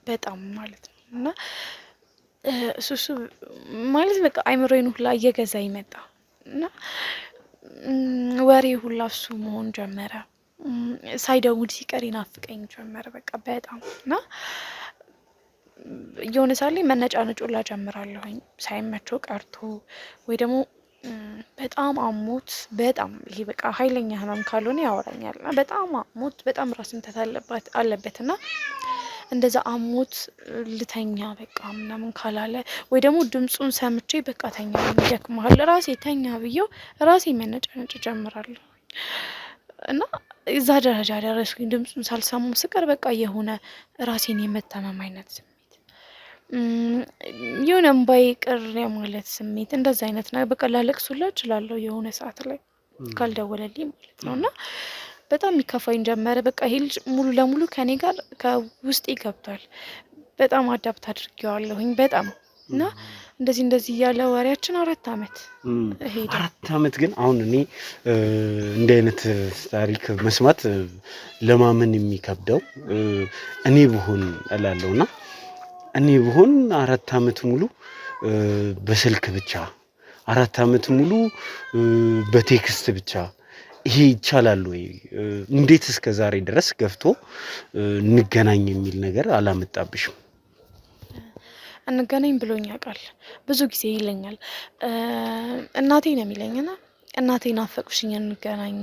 በጣም ማለት ነው። እና እሱ ማለት በቃ አይምሮዬን ሁላ እየገዛ ይመጣ እና ወሬ ሁላ እሱ መሆን ጀመረ። ሳይደውል ሲቀር ይናፍቀኝ ጀመረ በቃ በጣም እና የሆነ ሳለ መነጫነጩላ ጀምራለሁኝ ሳይመቸው ቀርቶ ወይ ደግሞ በጣም አሞት በጣም ይሄ በቃ ኃይለኛ ህመም ካልሆነ ያወራኛል። በጣም አሞት በጣም ራስ ምታት አለበትና እንደዛ አሞት ልተኛ በቃ ምናምን ካላለ ወይ ደግሞ ድምጹን ሰምቼ በቃ ተኛ ይደክማል ራሴ ተኛ ብዬው ራሴ መነጫነጭ ጀምራለሁ እና እዛ ደረጃ ደረስኩኝ። ድምጹን ሳልሰሙ ስቀር በቃ የሆነ ራሴን የመታመም አይነት ስሜት የሆነ እምባዬ ቅር ማለት ስሜት እንደዛ አይነት ነው። በቃ ላለቅሱላ እችላለሁ የሆነ ሰዓት ላይ ካልደወለልኝ ማለት ነውና በጣም ይከፋኝ ጀመረ። በቃ ይሄ ልጅ ሙሉ ለሙሉ ከኔ ጋር ከውስጤ ገብቷል። በጣም አዳፕት አድርጌዋለሁኝ በጣም እና እንደዚህ እያለ ወሬያችን 4 አመት ሄደ። 4 አመት ግን አሁን እኔ እንዲህ አይነት ታሪክ መስማት ለማመን የሚከብደው እኔ ብሆን እላለሁና እኔ ብሆን 4 አመት ሙሉ በስልክ ብቻ 4 አመት ሙሉ በቴክስት ብቻ ይሄ ይቻላል ወይ? እንዴት እስከ ዛሬ ድረስ ገፍቶ እንገናኝ የሚል ነገር አላመጣብሽም? እንገናኝ ብሎኝ ያውቃል። ብዙ ጊዜ ይለኛል። እናቴ ነው የሚለኝና እናቴ ናፈቅሽኝ እንገናኝ፣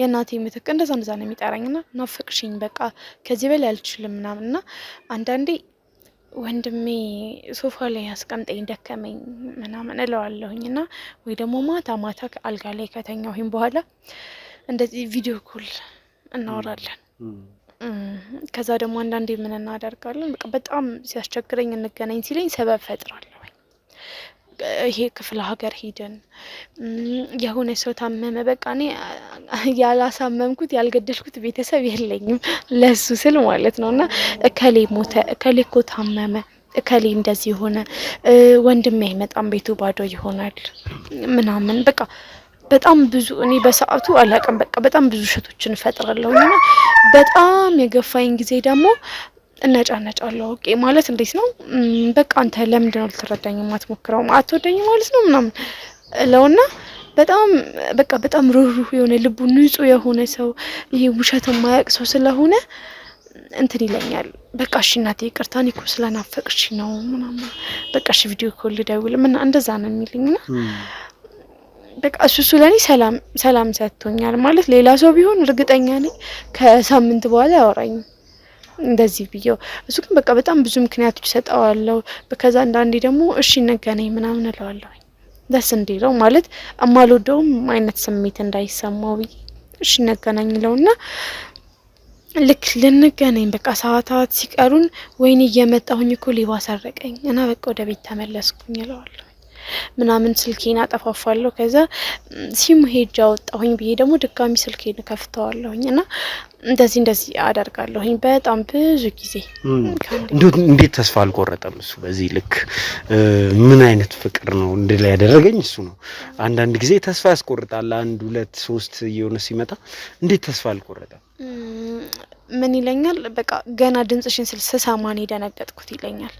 የእናቴ ምትክ እንደዛ ነው የሚጠራኝና ናፈቅሽኝ በቃ ከዚህ በላይ አልችልም ምናምንና አንዳንዴ ወንድሜ ሶፋ ላይ ያስቀምጠኝ ደከመኝ ምናምን እለዋለሁኝና ወይ ደግሞ ማታ አልጋ ላይ ከተኛሁኝ በኋላ እንደዚህ ቪዲዮ ኮል እናወራለን። ከዛ ደግሞ አንዳንዴ ምን እናደርጋለን በቃ በጣም ሲያስቸግረኝ እንገናኝ ሲለኝ ሰበብ ፈጥራለሁ። ይሄ ክፍለ ሀገር ሄደን የሆነ ሰው ታመመ በቃ እኔ ያላሳመምኩት ያልገደልኩት ቤተሰብ የለኝም ለሱ ስል ማለት ነውና እከሌ ሞተ፣ እከሌ እኮ ታመመ፣ እከሌ እንደዚህ ሆነ፣ ወንድሜ አይመጣም ቤቱ ባዶ ይሆናል ምናምን በቃ በጣም ብዙ እኔ በሰዓቱ አላውቅም በቃ በጣም ብዙ ሸቶችን እፈጥራለሁና በጣም የገፋኝ ጊዜ ደግሞ እነጫነጫለሁ። ኦኬ ማለት እንዴት ነው በቃ አንተ ለምንድን ነው ልትረዳኝ የማትሞክረው? አትወደኝ ማለት ነው ምናምን ለውና በጣም ሩህሩህ የሆነ ልቡ ንጹህ የሆነ ሰው ይሄ ውሸት የማያውቅ ሰው ስለሆነ እንትን ይለኛል። በቃ እሺ እናቴ ይቅርታ እኔ እኮ ስለናፈቅሽ ነው ምናምን በቃ እሺ ቪዲዮ ኮል ልደውል ምናምን እንደዛ ነው የሚልኝና በቃ እሱ ለኔ ሰላም ሰጥቶኛል። ማለት ሌላ ሰው ቢሆን እርግጠኛ ነኝ ከሳምንት በኋላ ያወራኝ እንደዚህ ብዬው፣ እሱ ግን በቃ በጣም ብዙ ምክንያቶች ሰጣዋለሁ። ከዛ አንዳንዴ ደግሞ እሺ እንገናኝ ምናምን እለዋለሁ ደስ እንዲለው ማለት አማልወደውም አይነት ስሜት እንዳይሰማው ብዬ እሺ እንገናኝ እለውና ልክ ልንገናኝ በቃ ሰዓታት ሲቀሩን ወይኔ እየመጣሁኝ እኮ ሌባ ሰረቀኝ እና በቃ ወደ ቤት ተመለስኩኝ እለዋለሁ ምናምን ስልኬን አጠፋፋለሁ። ከዛ ሲሙ ሄጄ አወጣሁኝ ብዬ ደግሞ ድጋሚ ስልኬን ከፍተዋለሁኝ እና እንደዚህ አደርጋለሁኝ በጣም ብዙ ጊዜ። እንዴት ተስፋ አልቆረጠም እሱ በዚህ ልክ? ምን አይነት ፍቅር ነው እንድላ ያደረገኝ እሱ ነው። አንዳንድ ጊዜ ተስፋ ያስቆርጣል። 1 2 3 እየሆነ ሲመጣ እንዴት ተስፋ አልቆረጠም? ምን ይለኛል በቃ ገና ድምጽሽን ስሰማ ነው የደነገጥኩት ይለኛል።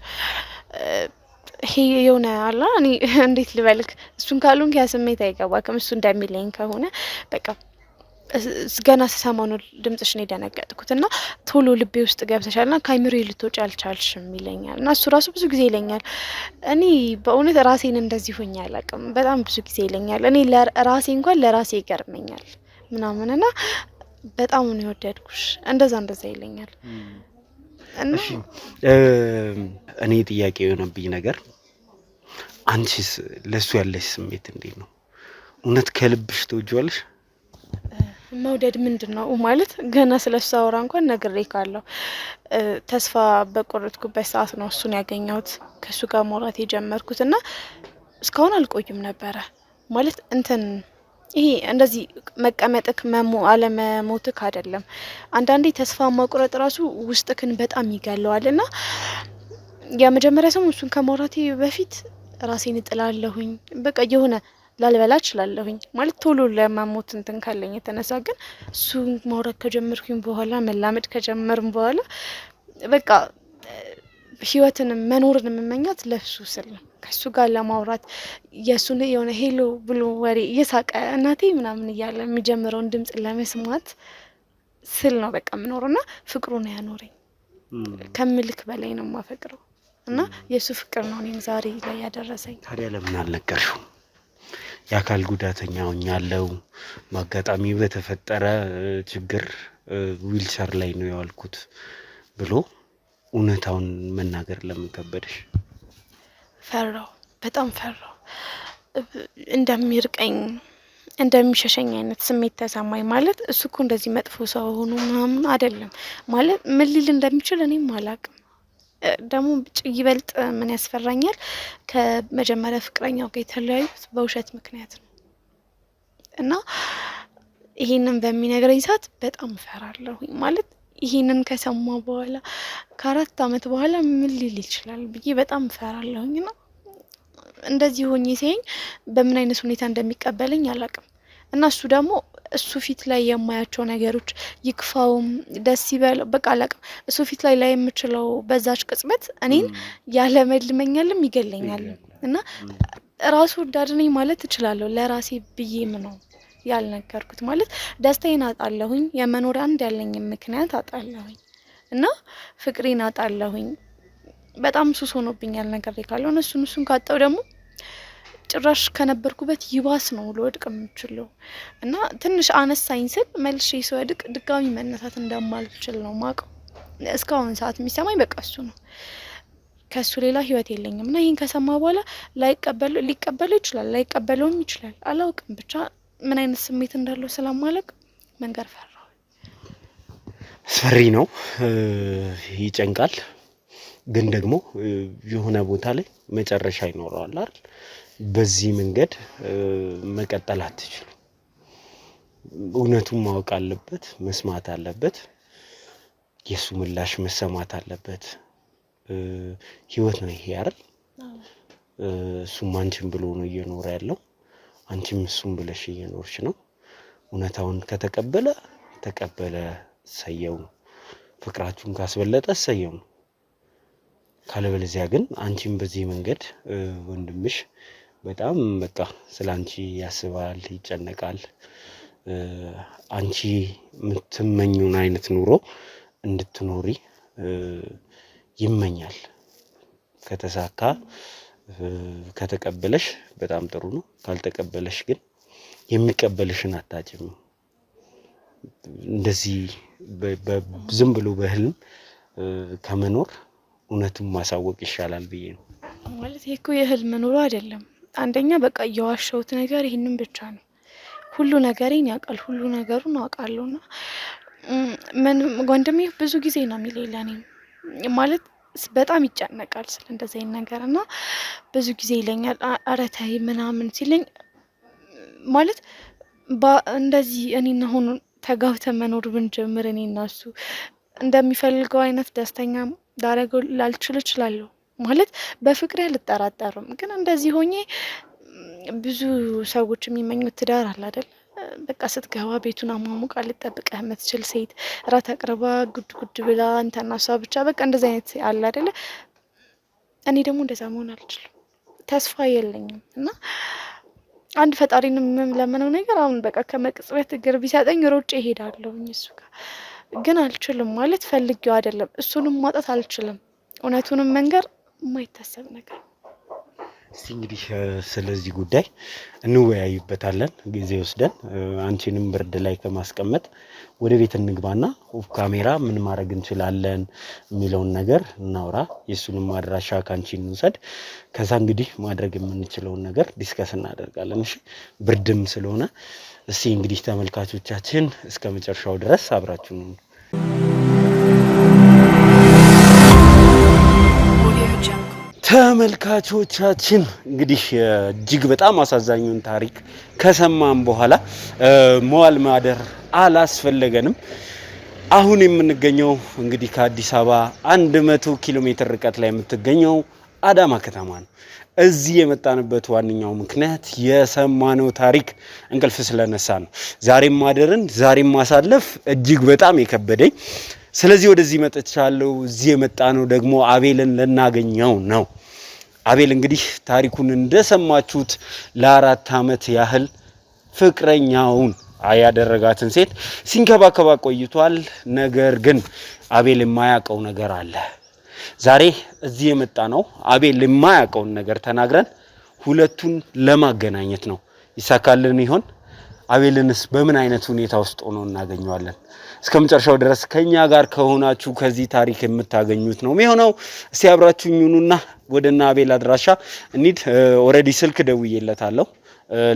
ይሄ የሆነ አላ እኔ እንዴት ልበልክ እሱን ካሉን ያ ስሜት አይገባክም። እሱ እንደሚለኝ ከሆነ በቃ ገና ስሰማው ነው ድምጽሽ ነው የደነገጥኩትና ቶሎ ልቤ ውስጥ ገብተሻልና ካይምሮዬ ልትወጪ አልቻልሽም ይለኛል። እና እሱ ራሱ ብዙ ጊዜ ይለኛል። እኔ በእውነት ራሴን እንደዚህ ሆኜ አላውቅም። በጣም ብዙ ጊዜ ይለኛል። እኔ ለራሴ እንኳን ለራሴ ይገርመኛል ምናምንና በጣም ነው የወደድኩሽ እንደዛ ይለኛል። እሺ እኔ ጥያቄ የሆነብኝ ነገር አንቺስ ለሱ ያለሽ ስሜት እንዴት ነው? እውነት ከልብሽ ትወጂዋለሽ? መውደድ ምንድነው ማለት ገና ስለሱ አወራ እንኳን ነግሬ ካለው ተስፋ በቆረጥኩበት ሰዓት ነው እሱን ያገኘሁት ከሱ ጋር ማውራት የጀመርኩትና እስካሁን አልቆይም ነበረ ማለት እንትን ይሄ እንደዚህ መቀመጥክ አለመሞትክ አይደለም። አንዳንዴ ተስፋ ማቁረጥ ራሱ ውስጥክን በጣም ይገለዋልና የመጀመሪያ ሰሞን እሱን ከማውራቴ በፊት ራሴን እጥላለሁኝ በቃ የሆነ ላልበላ እችላለሁኝ ማለት ቶሎ ለማሞት እንትን ካለኝ የተነሳ ግን እሱን ማውራት ከጀመርኩኝ በኋላ መላመድ ከጀመርም በኋላ በቃ ህይወትን መኖርን የምመኛት ለሱ ስል ነው። ከሱ ጋር ለማውራት የሱን የሆነ ሄሎ ብሎ ወሬ እየሳቀ እናቴ ምናምን እያለ የሚጀምረውን ድምጽ ለመስማት ስል ነው በቃ ምኖርና ፍቅሩ ነው ያኖረኝ። ከምልክ በላይ ነው ማፈቅረው እና የሱ ፍቅር ነው እኔን ዛሬ ላይ ያደረሰኝ። ታዲያ ለምን አልነገርሽው? የአካል ጉዳተኛ ሆኛለሁ ማጋጣሚ በተፈጠረ ችግር ዊልቸር ላይ ነው ያልኩት ብሎ እውነታውን መናገር ለምን ከበደሽ? ፈራው፣ በጣም ፈራው። እንደሚርቀኝ እንደሚሸሸኝ አይነት ስሜት ተሰማኝ። ማለት እሱ እኮ እንደዚህ መጥፎ ሰው ሆኖ ምናምን አይደለም ማለት ምን ሊል እንደሚችል እኔም አላቅም። ደግሞ ይበልጥ ምን ያስፈራኛል ከመጀመሪያ ፍቅረኛው ጋር የተለያዩት በውሸት ምክንያት ነው እና ይሄንን በሚነግረኝ ሰዓት በጣም ፈራለሁ። ማለት ይሄንን ከሰማ በኋላ ከ4 አመት በኋላ ምን ሊል ይችላል ብዬ በጣም ፈራለሁኝና እንደዚህ ሆኜ ሲያኝ በምን አይነት ሁኔታ እንደሚቀበለኝ አላቅም። እና እሱ ደግሞ እሱ ፊት ላይ የማያቸው ነገሮች ይክፋውም ደስ ይበለው በቃ አላቅም። እሱ ፊት ላይ የምችለው በዛች ቅጽበት እኔን ያለመልመኛልም ይገለኛል። እና ራሱ ወዳድ ነኝ ማለት እችላለሁ። ለራሴ ብዬም ነው ያልነገርኩት። ማለት ደስታዬን አጣለሁኝ፣ የመኖር አንድ ያለኝ ምክንያት አጣለሁኝ እና ፍቅሬን አጣለሁኝ። በጣም ሱስ ሆኖብኛል ነገር ካለው እሱን ካጣው ደግሞ ጭራሽ ከነበርኩበት ይባስ ነው ልወድቅ የምችለው። እና ትንሽ አነሳኝ ስል መልሼ ስወድቅ ድጋሚ መነሳት እንደማልችል ነው ማቀው። እስካሁን ሰዓት የሚሰማኝ በቃ እሱ ነው። ከሱ ሌላ ህይወት የለኝም። እና ይሄን ከሰማ በኋላ ሊቀበለው ይችላል፣ ላይቀበለውም ይችላል። አላውቅም። ብቻ ምን አይነት ስሜት እንዳለው ስለማለቅ መንገር ፈራው። አስፈሪ ነው፣ ይጨንቃል። ግን ደግሞ የሆነ ቦታ ላይ መጨረሻ ይኖረዋል አይደል? በዚህ መንገድ መቀጠል አትችሉ። እውነቱን ማወቅ አለበት፣ መስማት አለበት፣ የሱ ምላሽ መሰማት አለበት። ህይወት ነው ይሄ አይደል? እሱም አንቺን ብሎ ነው እየኖረ ያለው፣ አንቺም እሱም ብለሽ እየኖርሽ ነው። እውነታውን ተቀበለ ሰየው ነው። ፍቅራችሁን ካስበለጠ ሰየው ነው። ካለበለዚያ ግን አንቺም በዚህ መንገድ ወንድምሽ በጣም በቃ ስላንቺ ያስባል፣ ይጨነቃል። አንቺ የምትመኙን አይነት ኑሮ እንድትኖሪ ይመኛል። ከተሳካ ከተቀበለሽ በጣም ጥሩ ነው። ካልተቀበለሽ ግን የሚቀበልሽን አታጭም። እንደዚህ ዝም ብሎ በህልም ከመኖር እውነቱን ማሳወቅ ይሻላል ብዬ ነው። ማለት ይሄ እኮ የህልም ኑሮ አይደለም። አንደኛ በቃ የዋሸሁት ነገር ይሄንን ብቻ ነው። ሁሉ ነገሬን ያውቃል፣ ሁሉ ነገሩን አውቃለሁና ምን ወንድሜ ብዙ ጊዜ ነው የሚለኝ ለኔ ማለት በጣም ይጨነቃል ስለ እንደዚህ አይነት ነገርና ብዙ ጊዜ ይለኛል ኧረ ተይ ምናምን ሲለኝ ማለት እንደዚህ እኔና አሁን ተጋብተን መኖር ብንጀምር እኔና እሱ እንደሚፈልገው አይነት ደስተኛ ዳረገው ላልችል እችላለሁ። ማለት በፍቅሬ አልጠራጠርም። ግን እንደዚህ ሆኜ ብዙ ሰዎች የሚመኙት ትዳር አለ አይደል? በቃ ስትገባ ቤቱን አሟሙቃ ልትጠብቅህ የምትችል ሴት፣ ራት አቅርባ ጉድ ብላ አንተና እሷ ብቻ በቃ እንደዚህ አይነት አለ አይደለ? እኔ ደግሞ እንደዛ መሆን አልችልም፣ ተስፋ የለኝም። እና አንድ ፈጣሪን የምለምነው ነገር አሁን በቃ ከመቅጽበት እግር ቢሰጠኝ ሮጬ እሄዳለሁ እሱ ጋር። ግን አልችልም ማለት ፈልጌው አይደለም። እሱንም ማጣት አልችልም። እውነቱንም መንገር የማይታሰብ ነገር። እስቲ እንግዲህ ስለዚህ ጉዳይ እንወያይበታለን ጊዜ ወስደን። አንቺንም ብርድ ላይ ከማስቀመጥ ወደ ቤት እንግባና ኦፍ ካሜራ ምን ማድረግ እንችላለን የሚለውን ነገር እናውራ። የሱንም አድራሻ ካንቺ እንውሰድ። ከዛ እንግዲህ ማድረግ የምንችለውን ነገር ዲስከስ እናደርጋለን። እሺ፣ ብርድም ስለሆነ እስቲ እንግዲህ ተመልካቾቻችን እስከ መጨረሻው ድረስ አብራችሁ ነው። ተመልካቾቻችን እንግዲህ እጅግ በጣም አሳዛኙን ታሪክ ከሰማን በኋላ መዋል ማደር አላስፈለገንም። አሁን የምንገኘው እንግዲህ ከአዲስ አበባ 100 ኪሎ ሜትር ርቀት ላይ የምትገኘው አዳማ ከተማ ነው። እዚህ የመጣንበት ዋነኛው ምክንያት የሰማነው ታሪክ እንቅልፍ ስለነሳ ነው። ዛሬም ማደርን ዛሬም ማሳለፍ እጅግ በጣም የከበደኝ። ስለዚህ ወደዚህ መጥቻለሁ። እዚህ የመጣነው ደግሞ አቤልን ልናገኘው ነው። አቤል እንግዲህ ታሪኩን እንደሰማችሁት ለ4 አመት ያህል ፍቅረኛውን ያደረጋትን ሴት ሲንከባከባ ቆይቷል። ነገር ግን አቤል የማያውቀው ነገር አለ። ዛሬ እዚህ የመጣ ነው አቤል የማያውቀውን ነገር ተናግረን ሁለቱን ለማገናኘት ነው። ይሳካልን ይሆን? አቤልንስ በምን አይነት ሁኔታ ውስጥ ሆኖ እናገኘዋለን? እስከመጨረሻው ድረስ ከኛ ጋር ከሆናችሁ ከዚህ ታሪክ የምታገኙት ነው የሚሆነው። እስቲ አብራችሁኝ ሁኑና ወደና አቤል አድራሻ እንሂድ። ኦሬዲ ስልክ ደውዬለታለሁ።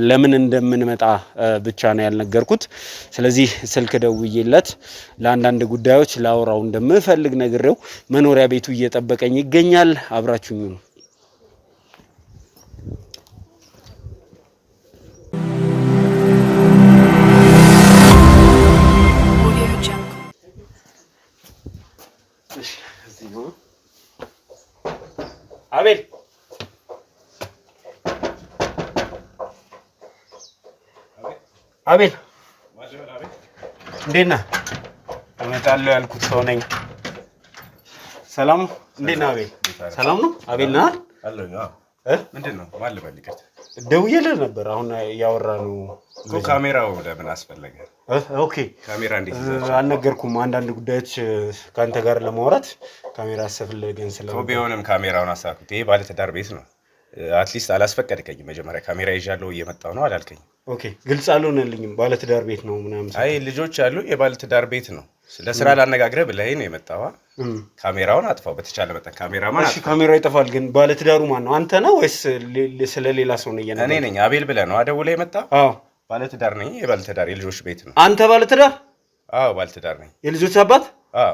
ለምን እንደምንመጣ ብቻ ነው ያልነገርኩት። ስለዚህ ስልክ ደውዬለት ለአንዳንድ ጉዳዮች ላውራው እንደምፈልግ ነግሬው መኖሪያ ቤቱ እየጠበቀኝ ይገኛል። አብራችሁኝ ሁኑ። አቤል አቤል እንዴት ነህ? እመጣለሁ ያልኩት ሰው ነኝ። ሰላም እንዴት ነህ አቤል? ሰላም ነው አቤል ነህ? አለኝ። ምንድን ነው ማን ልበል? ይቅርታ ደውዬልህ ነበር። አሁን ያወራነው እኮ ካሜራው ለምን አስፈለገ? ኦኬ ካሜራ እንዴት አልነገርኩም። አንዳንድ ጉዳዮች ከአንተ ጋር ለማውራት ካሜራ አስፈልገን ስለሆነ ቢሆንም ካሜራውን አሳኩት። ይሄ ባለትዳር ቤት ነው። አትሊስት አላስፈቀድከኝም። መጀመሪያ ካሜራ ይዣለሁ እየመጣሁ ነው አላልከኝ? ኦኬ ግልጽ አልሆነልኝም። ባለትዳር ቤት ነው ምናምን። አይ ልጆች አሉ፣ የባለትዳር ቤት ነው። ስለ ስራ ላነጋግረህ ብለኸኝ ነው የመጣው። ካሜራውን አጥፋው በተቻለ መጠን። ካሜራማን እሺ ካሜራው ይጠፋል። ግን ባለትዳሩ ማን ነው? አንተ ነው ወይስ ስለ ሌላ ሰው ነው? እኔ ነኝ። አቤል ብለህ ነው አደውለህ የመጣው? አዎ ባለትዳር ነኝ። የባለትዳር የልጆች ቤት ነው። አንተ ባለትዳር? አዎ ባለትዳር ነኝ። የልጆች አባት? አዎ